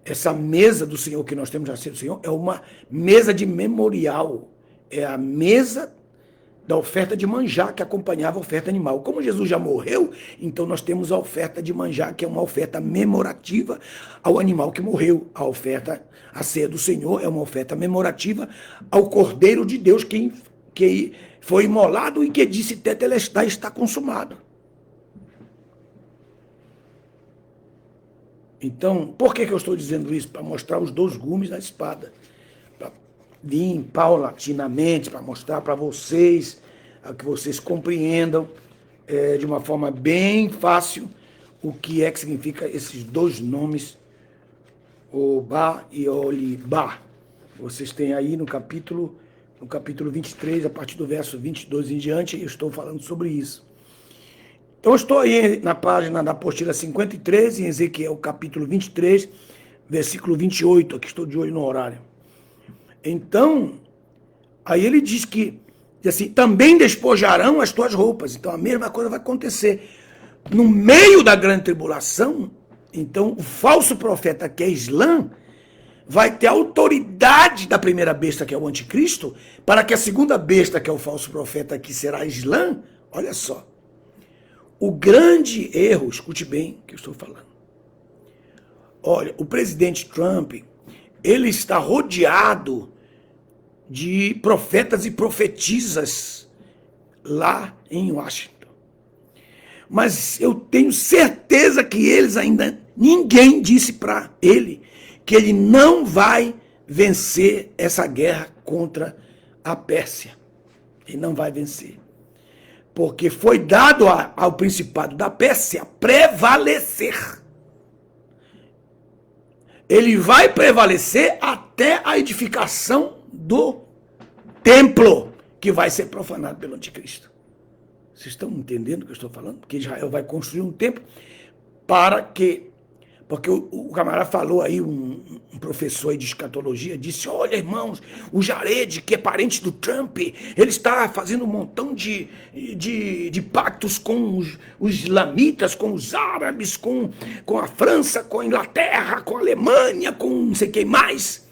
essa mesa do Senhor que nós temos na ceia do Senhor é uma mesa de memorial. É a mesa da oferta de manjar que acompanhava a oferta animal. Como Jesus já morreu, então nós temos a oferta de manjar, que é uma oferta memorativa ao animal que morreu. A ceia do Senhor é uma oferta memorativa ao Cordeiro de Deus que foi imolado e que disse tetelestai, está consumado. Então, por que eu estou dizendo isso? Para mostrar os 2 gumes da espada. Para vir paulatinamente, para mostrar para vocês, que vocês compreendam de uma forma bem fácil o que significa esses 2 nomes, Obá e Olibá. Vocês têm aí no capítulo 23, a partir do verso 22 em diante, eu estou falando sobre isso. Então, eu estou aí na página da apostila 53, em Ezequiel, capítulo 23, versículo 28, aqui estou de olho no horário. Então, aí ele diz assim, também despojarão as tuas roupas. Então, a mesma coisa vai acontecer. No meio da grande tribulação, então, o falso profeta, que é Islã, vai ter a autoridade da primeira besta, que é o anticristo, para que a segunda besta, que é o falso profeta, que será Islã, olha só, o grande erro, escute bem o que eu estou falando. Olha, o presidente Trump, ele está rodeado de profetas e profetisas lá em Washington. Mas eu tenho certeza que eles ainda Ninguém disse para ele que ele não vai vencer essa guerra contra a Pérsia. Ele não vai vencer. Porque foi dado ao principado da Pérsia prevalecer. Ele vai prevalecer até a edificação do templo, que vai ser profanado pelo anticristo. Vocês estão entendendo o que eu estou falando? Porque Israel vai construir um templo para que... Porque o camarada falou aí, um professor aí de escatologia, disse, olha, irmãos, o Jared, que é parente do Trump, ele está fazendo um montão de pactos com os islamitas, com os árabes, com a França, com a Inglaterra, com a Alemanha, com não sei quem mais,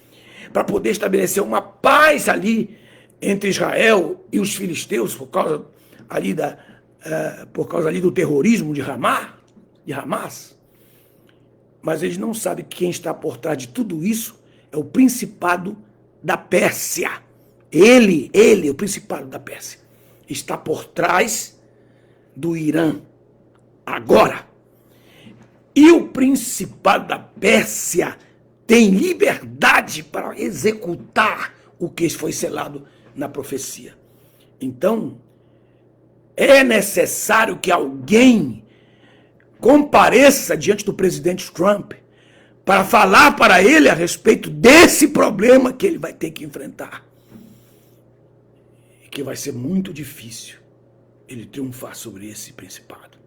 para poder estabelecer uma paz ali entre Israel e os filisteus, por causa ali do terrorismo de Hamas. Mas eles não sabem que quem está por trás de tudo isso é o principado da Pérsia. Ele, o principado da Pérsia, está por trás do Irã. Agora. E o principado da Pérsia tem liberdade para executar o que foi selado na profecia. Então, é necessário que alguém compareça diante do presidente Trump para falar para ele a respeito desse problema que ele vai ter que enfrentar. E que vai ser muito difícil ele triunfar sobre esse principado.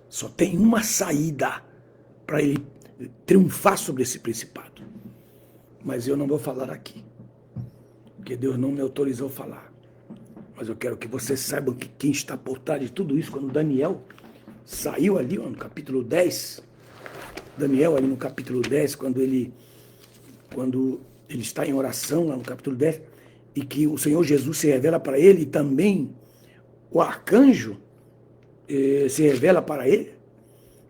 Só tem uma saída para ele triunfar sobre esse principado. Mas eu não vou falar aqui, porque Deus não me autorizou a falar. Mas eu quero que vocês saibam que quem está por trás de tudo isso, quando Daniel saiu ali no capítulo 10, Daniel ali no capítulo 10, quando ele está em oração lá no capítulo 10, e que o Senhor Jesus se revela para ele, e também o arcanjo se revela para ele,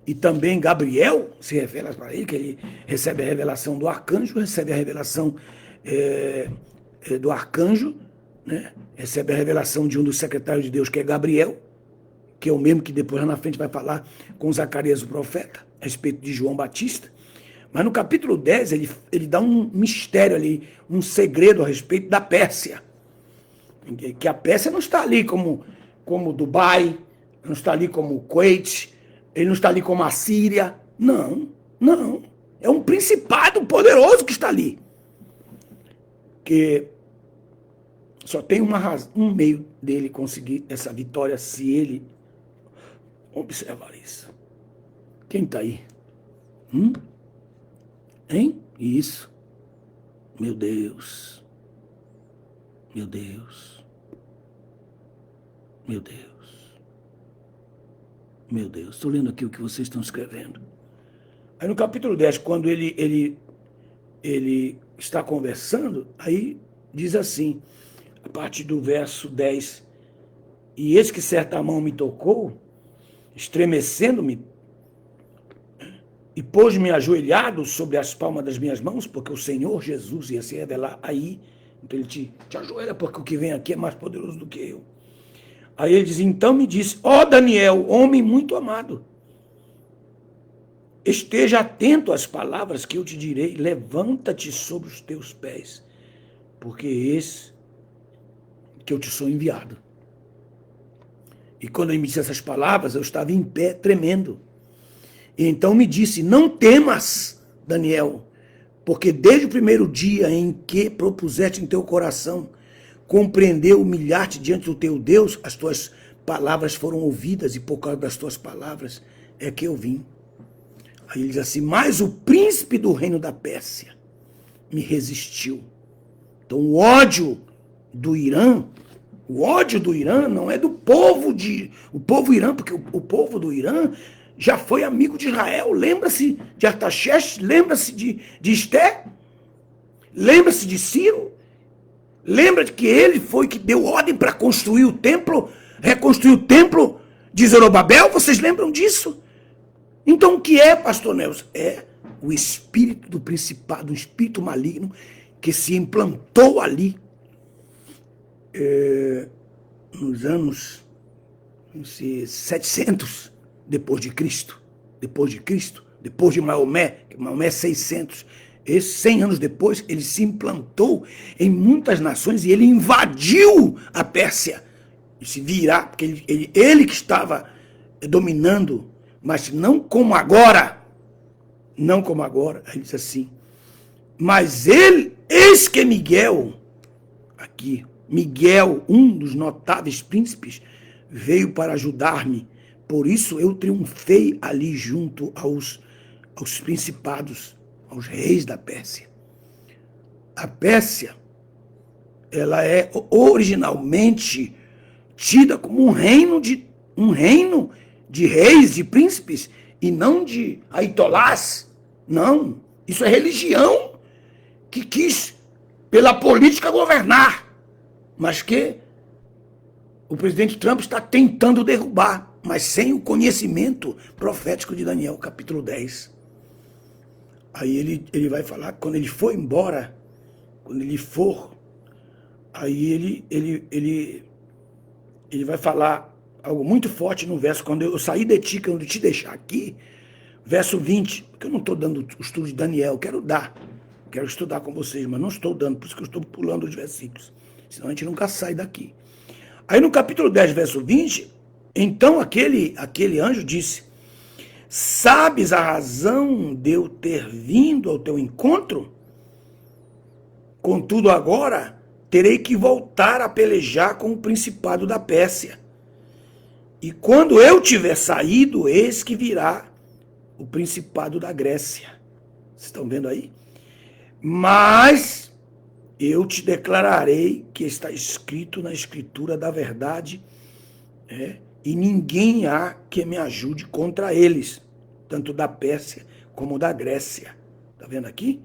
e também Gabriel se revela para ele, que ele recebe a revelação do arcanjo, recebe a revelação do arcanjo, né? Recebe a revelação de um dos secretários de Deus, que é Gabriel, que é o mesmo que depois lá na frente vai falar com Zacarias o profeta, a respeito de João Batista. Mas no capítulo 10 ele dá um mistério ali, um segredo a respeito da Pérsia. Que a Pérsia não está ali como Dubai, não está ali como o Kuwait, ele não está ali como a Síria. Não. É um principado poderoso que está ali. Que só tem um meio dele conseguir essa vitória se ele observar isso. Quem está aí? Hein? Isso. Meu Deus. Meu Deus. Meu Deus. Meu Deus. Estou lendo aqui o que vocês estão escrevendo. Aí no capítulo 10, quando ele está conversando, aí diz assim, a partir do verso 10, e eis que certa mão me tocou, estremecendo-me, e pôs-me ajoelhado sobre as palmas das minhas mãos, porque o Senhor Jesus ia se revelar aí. Então ele te ajoelha, porque o que vem aqui é mais poderoso do que eu. Aí ele diz, então me disse, ó Daniel, homem muito amado, esteja atento às palavras que eu te direi, levanta-te sobre os teus pés, porque esse que eu te sou enviado. E quando ele me disse essas palavras, eu estava em pé, tremendo. E então me disse, não temas, Daniel, porque desde o primeiro dia em que propuseste em teu coração compreender, humilhar-te diante do teu Deus, as tuas palavras foram ouvidas, e por causa das tuas palavras é que eu vim. Aí ele diz assim, mas o príncipe do reino da Pérsia me resistiu. Então o ódio do Irã não é do povo Irã, porque o povo do Irã já foi amigo de Israel. Lembra-se de Artaxerxes, lembra-se de Esté, lembra-se de Ciro, lembra de que ele foi que deu ordem para construir o templo, reconstruir o templo de Zorobabel, vocês lembram disso? Então o que é, pastor Nelson? É o espírito do principado, um espírito maligno que se implantou ali nos anos 700 depois de Cristo, depois de Maomé, Maomé é 600, 100 anos depois, ele se implantou em muitas nações e ele invadiu a Pérsia. E se virá, porque ele que estava dominando, mas não como agora. Não como agora. Ele diz assim, mas eis que Miguel, aqui, Miguel, um dos notáveis príncipes, veio para ajudar-me. Por isso eu triunfei ali junto aos principados, aos reis da Pérsia. A Pérsia, ela é originalmente tida como um reino de reis, de príncipes, e não de aitolás. Não, isso é religião que quis, pela política, governar, mas que o presidente Trump está tentando derrubar, mas sem o conhecimento profético de Daniel, capítulo 10. Aí ele vai falar, quando ele for embora, quando ele for, aí ele vai falar algo muito forte no verso, quando eu sair de ti, quando eu te deixar aqui, verso 20, porque eu não estou dando o estudo de Daniel, quero estudar com vocês, mas não estou dando, por isso que eu estou pulando os versículos, senão a gente nunca sai daqui. Aí no capítulo 10, verso 20, então aquele anjo disse, sabes a razão de eu ter vindo ao teu encontro? Contudo agora terei que voltar a pelejar com o principado da Pérsia. E quando eu tiver saído, eis que virá o principado da Grécia. Vocês estão vendo aí? Mas eu te declararei que está escrito na escritura da verdade, e ninguém há que me ajude contra eles, tanto da Pérsia como da Grécia. Está vendo aqui?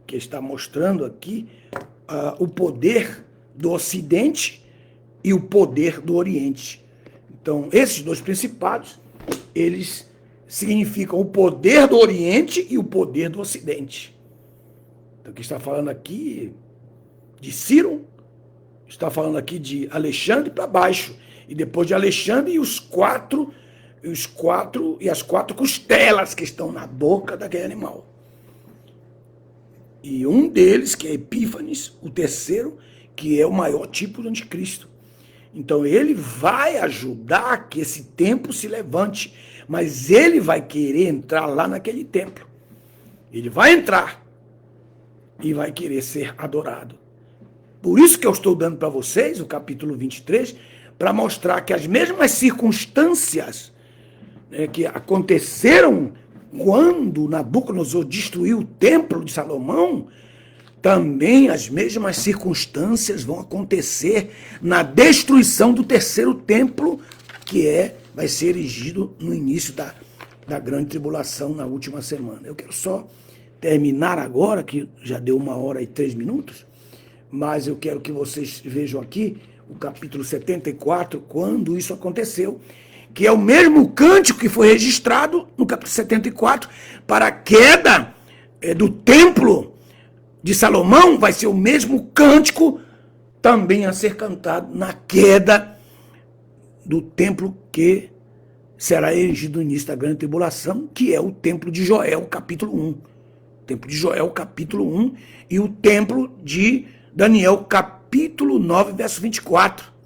Que está mostrando aqui o poder do Ocidente e o poder do Oriente. Então, esses dois principados, eles significam o poder do Oriente e o poder do Ocidente. Então, quem está falando aqui de Ciro, está falando aqui de Alexandre para baixo, e depois de Alexandre e as quatro costelas que estão na boca daquele animal. E um deles, que é Epífanes, o terceiro, que é o maior tipo do anticristo. Então ele vai ajudar que esse templo se levante, mas ele vai querer entrar lá naquele templo. Ele vai entrar e vai querer ser adorado. Por isso que eu estou dando para vocês o capítulo 23, para mostrar que as mesmas circunstâncias que aconteceram quando Nabucodonosor destruiu o templo de Salomão, também as mesmas circunstâncias vão acontecer na destruição do terceiro templo, que vai ser erigido no início da grande tribulação, na última semana. Eu quero só terminar agora, que já deu 1h03, mas eu quero que vocês vejam aqui o capítulo 74, quando isso aconteceu, que é o mesmo cântico que foi registrado no capítulo 74 para a queda do templo de Salomão, vai ser o mesmo cântico também a ser cantado na queda do templo que será erigido no início da grande tribulação, que é o templo de Joel, capítulo 1. O templo de Joel, capítulo 1, e o templo de Daniel, capítulo 9, verso 24.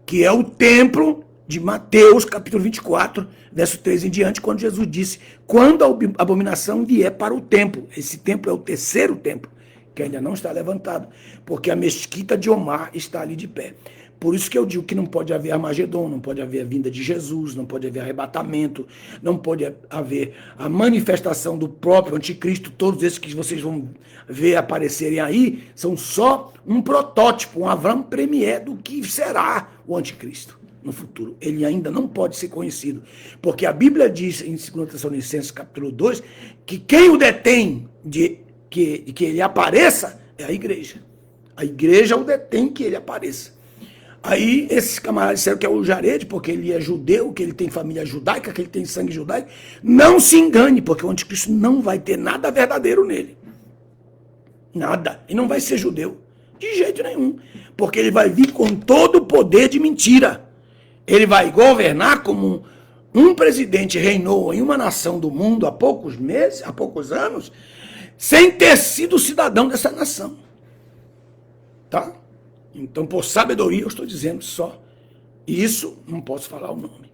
Que é o templo de Mateus, capítulo 24, verso 3 em diante, quando Jesus disse, quando a abominação vier para o templo, esse templo é o terceiro templo, que ainda não está levantado, porque a mesquita de Omar está ali de pé. Por isso que eu digo que não pode haver Armagedon, não pode haver a vinda de Jesus, não pode haver arrebatamento, não pode haver a manifestação do próprio anticristo. Todos esses que vocês vão ver aparecerem aí são só um protótipo, um avant-première do que será o anticristo no futuro. Ele ainda não pode ser conhecido, porque a Bíblia diz em 2 Tessalonicenses capítulo 2 que quem o detém de que ele apareça é a igreja. A igreja o detém que ele apareça. Aí esses camaradas disseram que é o Jarede, porque ele é judeu, que ele tem família judaica, que ele tem sangue judaico. Não se engane, porque o anticristo não vai ter nada verdadeiro nele. Nada. E não vai ser judeu. De jeito nenhum. Porque ele vai vir com todo o poder de mentira. Ele vai governar como Um presidente reinou em uma nação do mundo há poucos meses, há poucos anos, sem ter sido cidadão dessa nação. Tá? Então, por sabedoria, eu estou dizendo só. E isso, não posso falar o nome.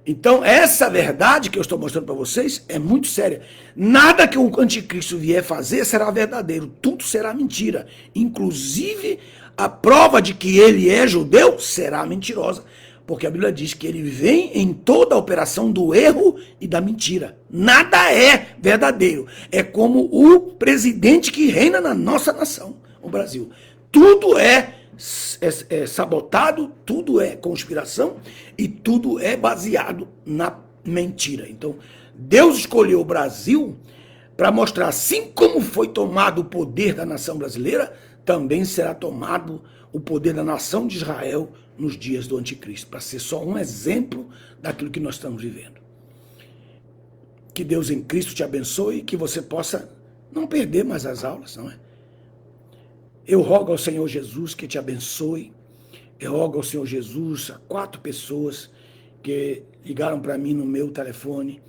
Então, essa verdade que eu estou mostrando para vocês é muito séria. Nada que o anticristo vier fazer será verdadeiro. Tudo será mentira. Inclusive, a prova de que ele é judeu será mentirosa. Porque a Bíblia diz que ele vem em toda a operação do erro e da mentira. Nada é verdadeiro. É como o presidente que reina na nossa nação, o Brasil. Tudo é sabotado, tudo é conspiração e tudo é baseado na mentira. Então, Deus escolheu o Brasil para mostrar, assim como foi tomado o poder da nação brasileira, também será tomado o poder da nação de Israel nos dias do anticristo, para ser só um exemplo daquilo que nós estamos vivendo. Que Deus em Cristo te abençoe e que você possa não perder mais as aulas, não é? Eu rogo ao Senhor Jesus que te abençoe. Eu rogo ao Senhor Jesus a 4 pessoas que ligaram para mim no meu telefone,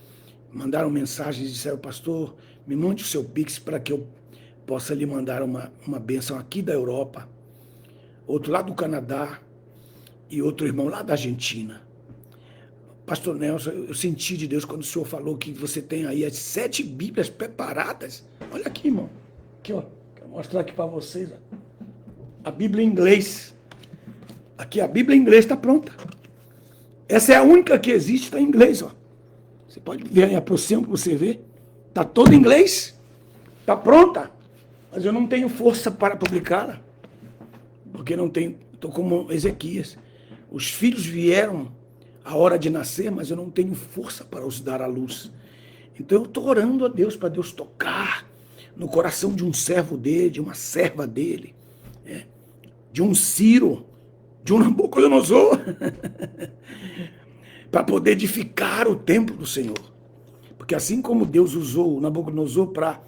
mandaram mensagens e disseram: pastor, me mande o seu Pix para que eu possa lhe mandar uma bênção aqui da Europa, outro lá do Canadá e outro irmão lá da Argentina. Pastor Nelson, eu senti de Deus quando o senhor falou que você tem aí as 7 Bíblias preparadas. Olha aqui, irmão. Aqui, ó. Quero mostrar aqui para vocês. Ó. A Bíblia em inglês. Aqui, a Bíblia em inglês está pronta. Essa é a única que existe, está em inglês. Ó. Você pode ver aí, aproxima para você ver. Está toda em inglês. Está pronta. Mas eu não tenho força para publicá-la. Porque não tenho. Estou como Ezequias. Os filhos vieram a hora de nascer, mas eu não tenho força para os dar à luz. Então eu estou orando a Deus, para Deus tocar no coração de um servo dele, de uma serva dele, de um Ciro, de um Nabucodonosor, para poder edificar o templo do Senhor. Porque assim como Deus usou o Nabucodonosor para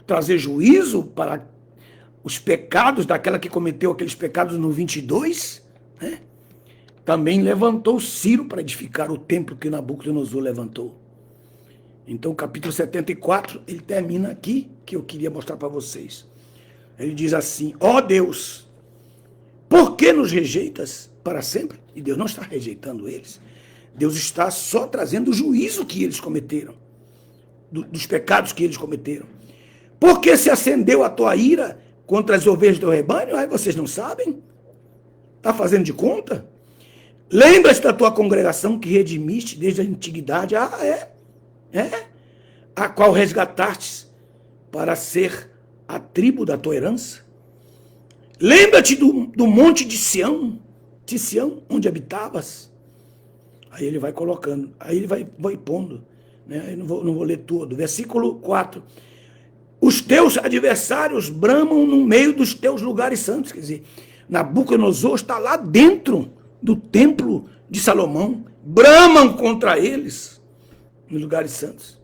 trazer juízo para os pecados daquela que cometeu aqueles pecados no 22, né? Também levantou Ciro para edificar o templo que Nabucodonosor levantou. Então, o capítulo 74, ele termina aqui, que eu queria mostrar para vocês. Ele diz assim: ó Deus, por que nos rejeitas para sempre? E Deus não está rejeitando eles. Deus está só trazendo o juízo que eles cometeram, dos pecados que eles cometeram. Por que se acendeu a tua ira contra as ovelhas do rebanho? Aí vocês não sabem? Está fazendo de conta? Lembra-te da tua congregação que redimiste desde a antiguidade, a qual resgataste para ser a tribo da tua herança? Lembra-te do monte de Sião, onde habitavas? Aí ele vai colocando, aí ele vai pondo, né? Eu não vou ler todo. Versículo 4. Os teus adversários bramam no meio dos teus lugares santos. Quer dizer, Nabucodonosor está lá dentro do templo de Salomão, bramam contra eles nos lugares santos.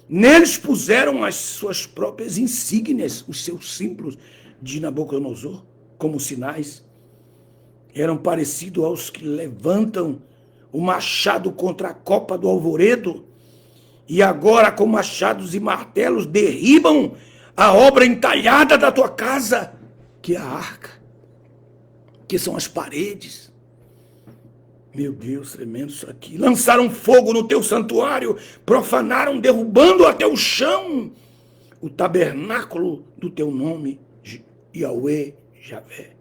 Neles puseram as suas próprias insígnias, os seus símbolos de Nabucodonosor, como sinais. Eram parecidos aos que levantam o machado contra a copa do alvoredo, e agora com machados e martelos derribam a obra entalhada da tua casa, que é a arca, que são as paredes. Meu Deus, tremendo isso aqui. Lançaram fogo no teu santuário, profanaram, derrubando até o chão o tabernáculo do teu nome, Yahweh, Javé.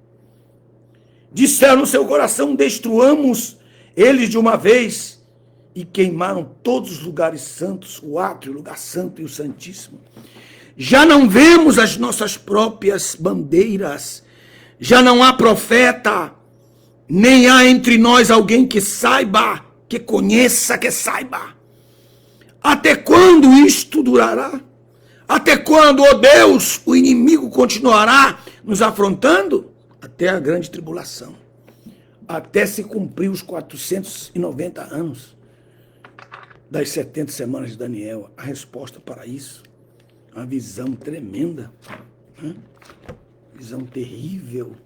Disseram no seu coração: destruamos eles de uma vez, e queimaram todos os lugares santos, o átrio, o lugar santo e o santíssimo. Já não vemos as nossas próprias bandeiras, já não há profeta, nem há entre nós alguém que saiba, que conheça, que saiba. Até quando isto durará? Até quando, ó Deus, o inimigo continuará nos afrontando? Até a grande tribulação. Até se cumprir os 490 anos das 70 semanas de Daniel. A resposta para isso, uma visão tremenda, né? Visão terrível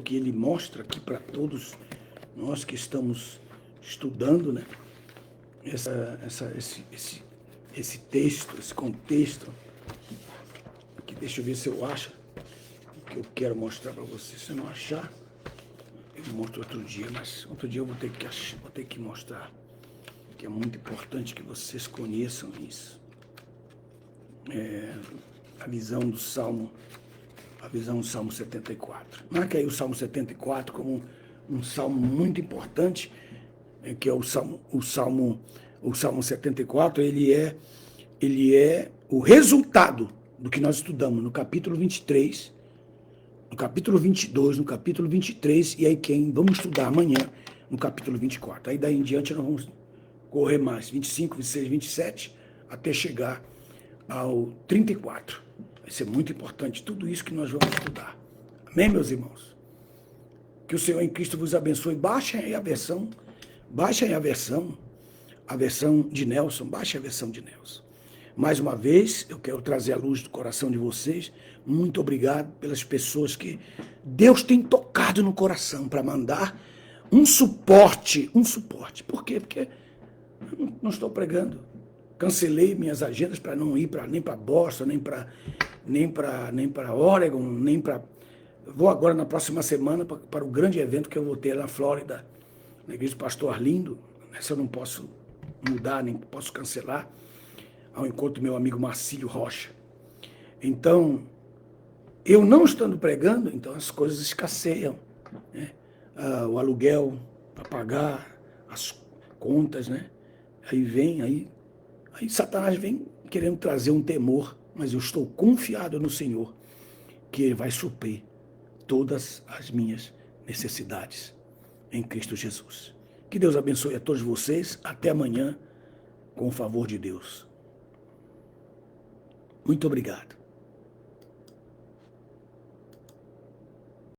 que ele mostra aqui para todos nós que estamos estudando, né, esse texto, esse contexto. Aqui, deixa eu ver se eu acho o que eu quero mostrar para você. Se eu não achar, eu mostro outro dia, mas outro dia eu vou ter que mostrar, que é muito importante que vocês conheçam isso. A visão do Salmo 74. Marca aí o Salmo 74 como um salmo muito importante, que é o Salmo 74, ele é o resultado do que nós estudamos no capítulo 23, no capítulo 22, no capítulo 23, e aí vamos estudar amanhã no capítulo 24. Aí daí em diante nós vamos correr mais, 25, 26, 27, até chegar ao 34. Vai ser muito importante tudo isso que nós vamos estudar. Amém, meus irmãos? Que o Senhor em Cristo vos abençoe. Baixem aí a versão de Nelson, baixe a versão de Nelson. Mais uma vez, eu quero trazer a luz do coração de vocês. Muito obrigado pelas pessoas que Deus tem tocado no coração para mandar um suporte. Por quê? Porque eu não estou pregando. Cancelei minhas agendas para não ir nem para Boston, nem para Oregon, nem para... Vou agora na próxima semana para o grande evento que eu vou ter na Flórida, na igreja do pastor Arlindo. Essa eu não posso mudar, nem posso cancelar, ao encontro do meu amigo Marcílio Rocha. Então, eu não estando pregando, então as coisas escasseiam, né? O aluguel para pagar, as contas, né? Aí Satanás vem querendo trazer um temor, mas eu estou confiado no Senhor, que Ele vai suprir todas as minhas necessidades em Cristo Jesus. Que Deus abençoe a todos vocês. Até amanhã, com o favor de Deus. Muito obrigado.